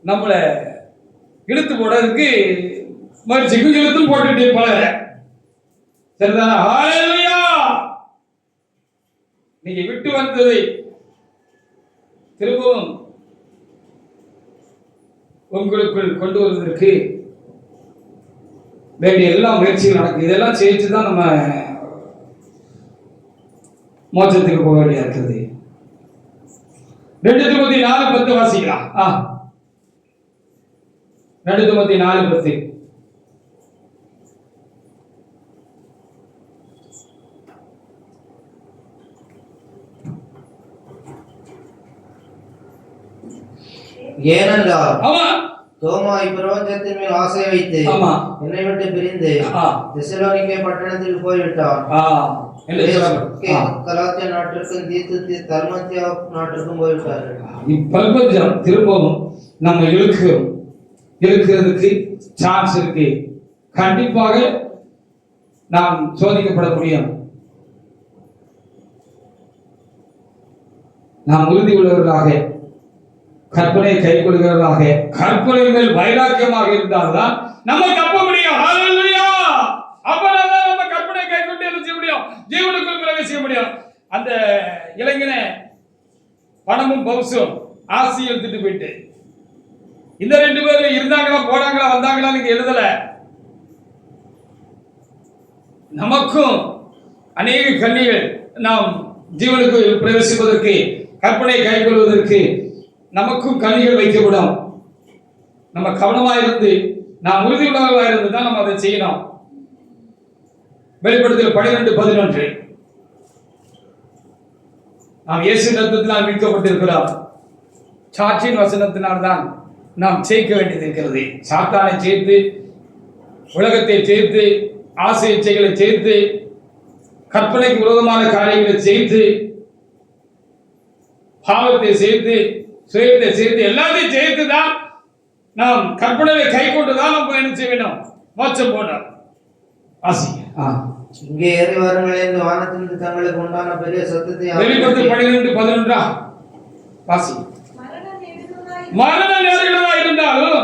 A: நம்மள இழுத்து போடுறதுக்கு முயற்சிக்கும் இழுத்தும் போட்டுட்டு போல. சரிதானா? ஹல்லேலூயா. நீங்க விட்டு வந்ததை திரும்பவும் உங்களுக்குள் கொண்டு வருவதற்கு வேண்டிய எல்லா முயற்சிகள் நடக்கும். இதெல்லாம் செய்துதான் நம்ம மோட்சத்துக்கு போக வேண்டியா இருக்குது. 2 தீமோத்தேயு 4:10 வாசிக்கலாம். 2 தீமோத்தேயு 4:10.
B: ஏனென்றால்
A: ஆமா,
B: தோமா இப்பிரபஞ்சத்தின் மேல் ஆசை வைத்து என்னை விட்டு பிரிந்து தெசலோனிக்கே பட்டணத்துக்கு போய்விட்டான். கலாத்தியா நாட்டிற்கும் தீத்து தர்மத்தியா நாட்டிற்கும் போய்விட்டார்கள்.
A: இப்பிரபஞ்சம் திரும்பவும் நம்ம இழுக்கிறதுக்கு சான்ஸ் இருக்கு. கண்டிப்பாக நாம் சோதிக்கப்பட முடியும். நாம் உறுதி உள்ளவர்களாக, கற்பனை கை கொள்கிறவர்களாக, கற்பனை மேல் வைராக்கியமாக இருந்தால்தான் நம்ம தப்ப முடியும். ஹல்லேலூயா. அப்பதான் நம்ம கற்பனை கை கொண்டு என்ன செய்ய முடியும்? ஜீவனுக்குள் பிரவேசிக்க முடியும். அந்த இளைஞனை பணமும் பவுசும் ஆசி எடுத்துட்டு போயிட்டு, இந்த 2 பேரும் இருந்தாங்களா போனாங்களா வந்தாங்களா நீங்க எழுதல. நமக்கும் அநேக கன்னிகள் நாம் ஜீவனுக்கு பிரவேசிப்பதற்கு, கற்பனை கை கொள்வதற்கு நமக்கும் கனிகள் வைக்கப்படும். நம்ம கவனமா இருந்து, நாம் உறுதி உள்ளவர்களா இருந்து தான் நம்ம அதை செய்யணும். வெளிப்படுத்தல் 12:11. நாம் இயேசு ரத்தத்தினால் மீட்கப்பட்டிருக்கிறோம். சாட்சியின் வசனத்தினால்தான் நாம் ஜெயிக்க வேண்டியது இருக்கிறது. சாத்தானை சேர்த்து, உலகத்தை சேர்த்து, ஆசை இச்சைகளை சேர்த்து, கற்பனைக்கு விரோதமான காரியங்களை சேர்த்து, பாவத்தை சேர்த்து, சுயத்தை சேர்த்து, எல்லாத்தையும் சேர்த்து தான் நாம் கற்பனையை கை கொண்டுதான் நம்ம என்ன செய்ய வேண்டும்? மோட்சம் போனோம். ஆசி
B: இங்கே ஏறி வருங்கள் என்று வானத்திலிருந்து தங்களுக்கு உண்டான பெரிய சத்தத்தை
A: வெளிப்படுத்தல் 12:11 வாசி. மரண நேரங்களா இருந்தாலும்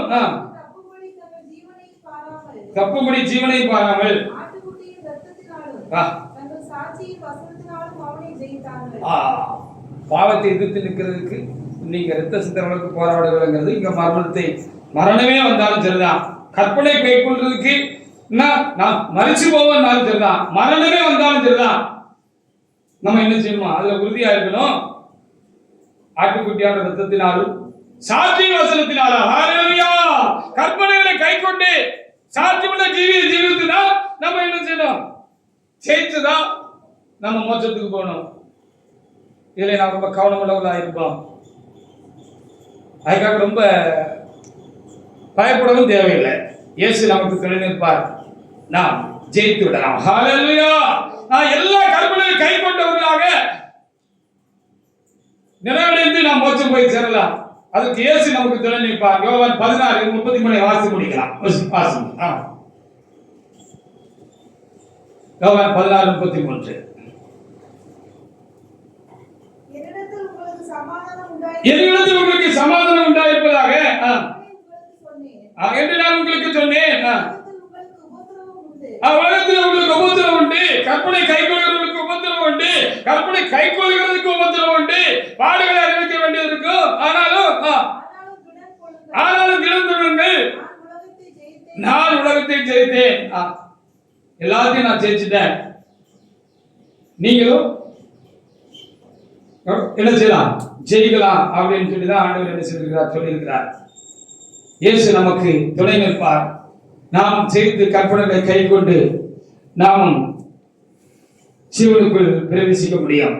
A: தப்பும்படி ஜீவனை பாராமல் பாவத்தை எதிர்த்து நிற்கிறதுக்கு நீங்க ரத்த சித்தர்களுக்கு போராடுகிறது. இங்க மரணமே வந்தாலும் சரிதான், கற்பனை கை கொள்றதுக்கு நான் மறிச்சு போவேன்னாலும் சரிதான், மரணமே வந்தாலும் சரிதான், நம்ம என்ன செய்யணும்? அதுல உறுதியா இருக்கணும். ஆட்டுக்குட்டியான ரத்தத்தினாலும் சாட்சியின் வசனத்தினாலும் ஹல்லேலூயா, கற்பனைகளை கை கொண்டு சாட்சியுள்ள ஜீவித்துதான் நம்ம என்ன செய்யணும்? ஜெயிச்சுதான் நம்ம மோட்சத்துக்கு போகணும். இதுல நாம் ரொம்ப கவனம் உள்ளவர்களா இருப்போம். அதுக்காக ரொம்ப பயப்படவும் தேவையில்லை. இயேசு நமக்கு துணை நிற்பார். நாம் ஜெயித்து விடலாம். ஹல்லேலூயா. நான் எல்லா கற்பனையும் கை கொண்டவர்களாக நிறைவடைந்து நாம் மோட்சம் போய் சேரலாம். அதுக்கு இயேசு நமக்கு துணை நிற்பார். யோவான் 16:33 வாசி முடிக்கலாம். யோவான் 16:33. என்னிடத்தில் உங்களுக்கு சமாதானம் உண்டாயிருப்பதாக என்று நான் உங்களுக்கு சொன்னேன். உலகத்தில் உங்களுக்கு உபத்திரவம் உண்டு, கற்பனை கை கொள்கிறவர்களுக்கு உபத்திரவம் உண்டு, கற்பனை கை கொள்கிறதுக்கு உபத்திரவம் உண்டு, பாடுகளை அறிவிக்க வேண்டியது இருக்கும். ஆனாலும் தினம் தொடருங்கள், நான் உலகத்தை ஜெயித்தேன். எல்லாத்தையும் நான் ஜெயிச்சுட்டேன். நீங்களும் என்ன செய்யலாம், ஜெயிக்கலாம் அப்படின்னு சொல்லிதான் ஆண்டவர் என்ன சொல்லியிருக்கிறார். இயேசு நமக்கு துணை நிற்பார். நாம் செய்து கற்பனைகளை கை கொண்டு நாம் ஜீவனுக்குள் பிரவேசிக்க முடியும்.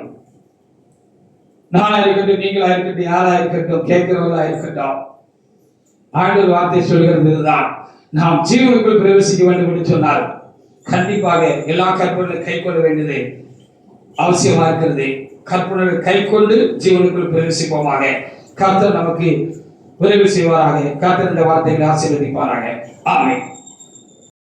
A: நானா இருக்கட்டும், நீங்களா இருக்கட்டும், யாரா இருக்கட்டும், கேட்கிறவர்களா இருக்கட்டும், ஆண்டவர் வார்த்தை சொல்கிறது நாம் ஜீவனுக்குள் பிரவேசிக்க வேண்டும் என்று சொன்னார். கண்டிப்பாக எல்லா கற்பனைகளை கை கொள்ள வேண்டியது அவசியமா இருக்கிறது. கற்பனைகளை கை கொண்டு ஜீவனுக்குள் பிரவேசிப்போமாக. கர்த்தர் நமக்கு உதவி செய்வாராக. கர்த்தர் இந்த வார்த்தைகளை ஆசீர்வதிப்பாராக. ஆமென்.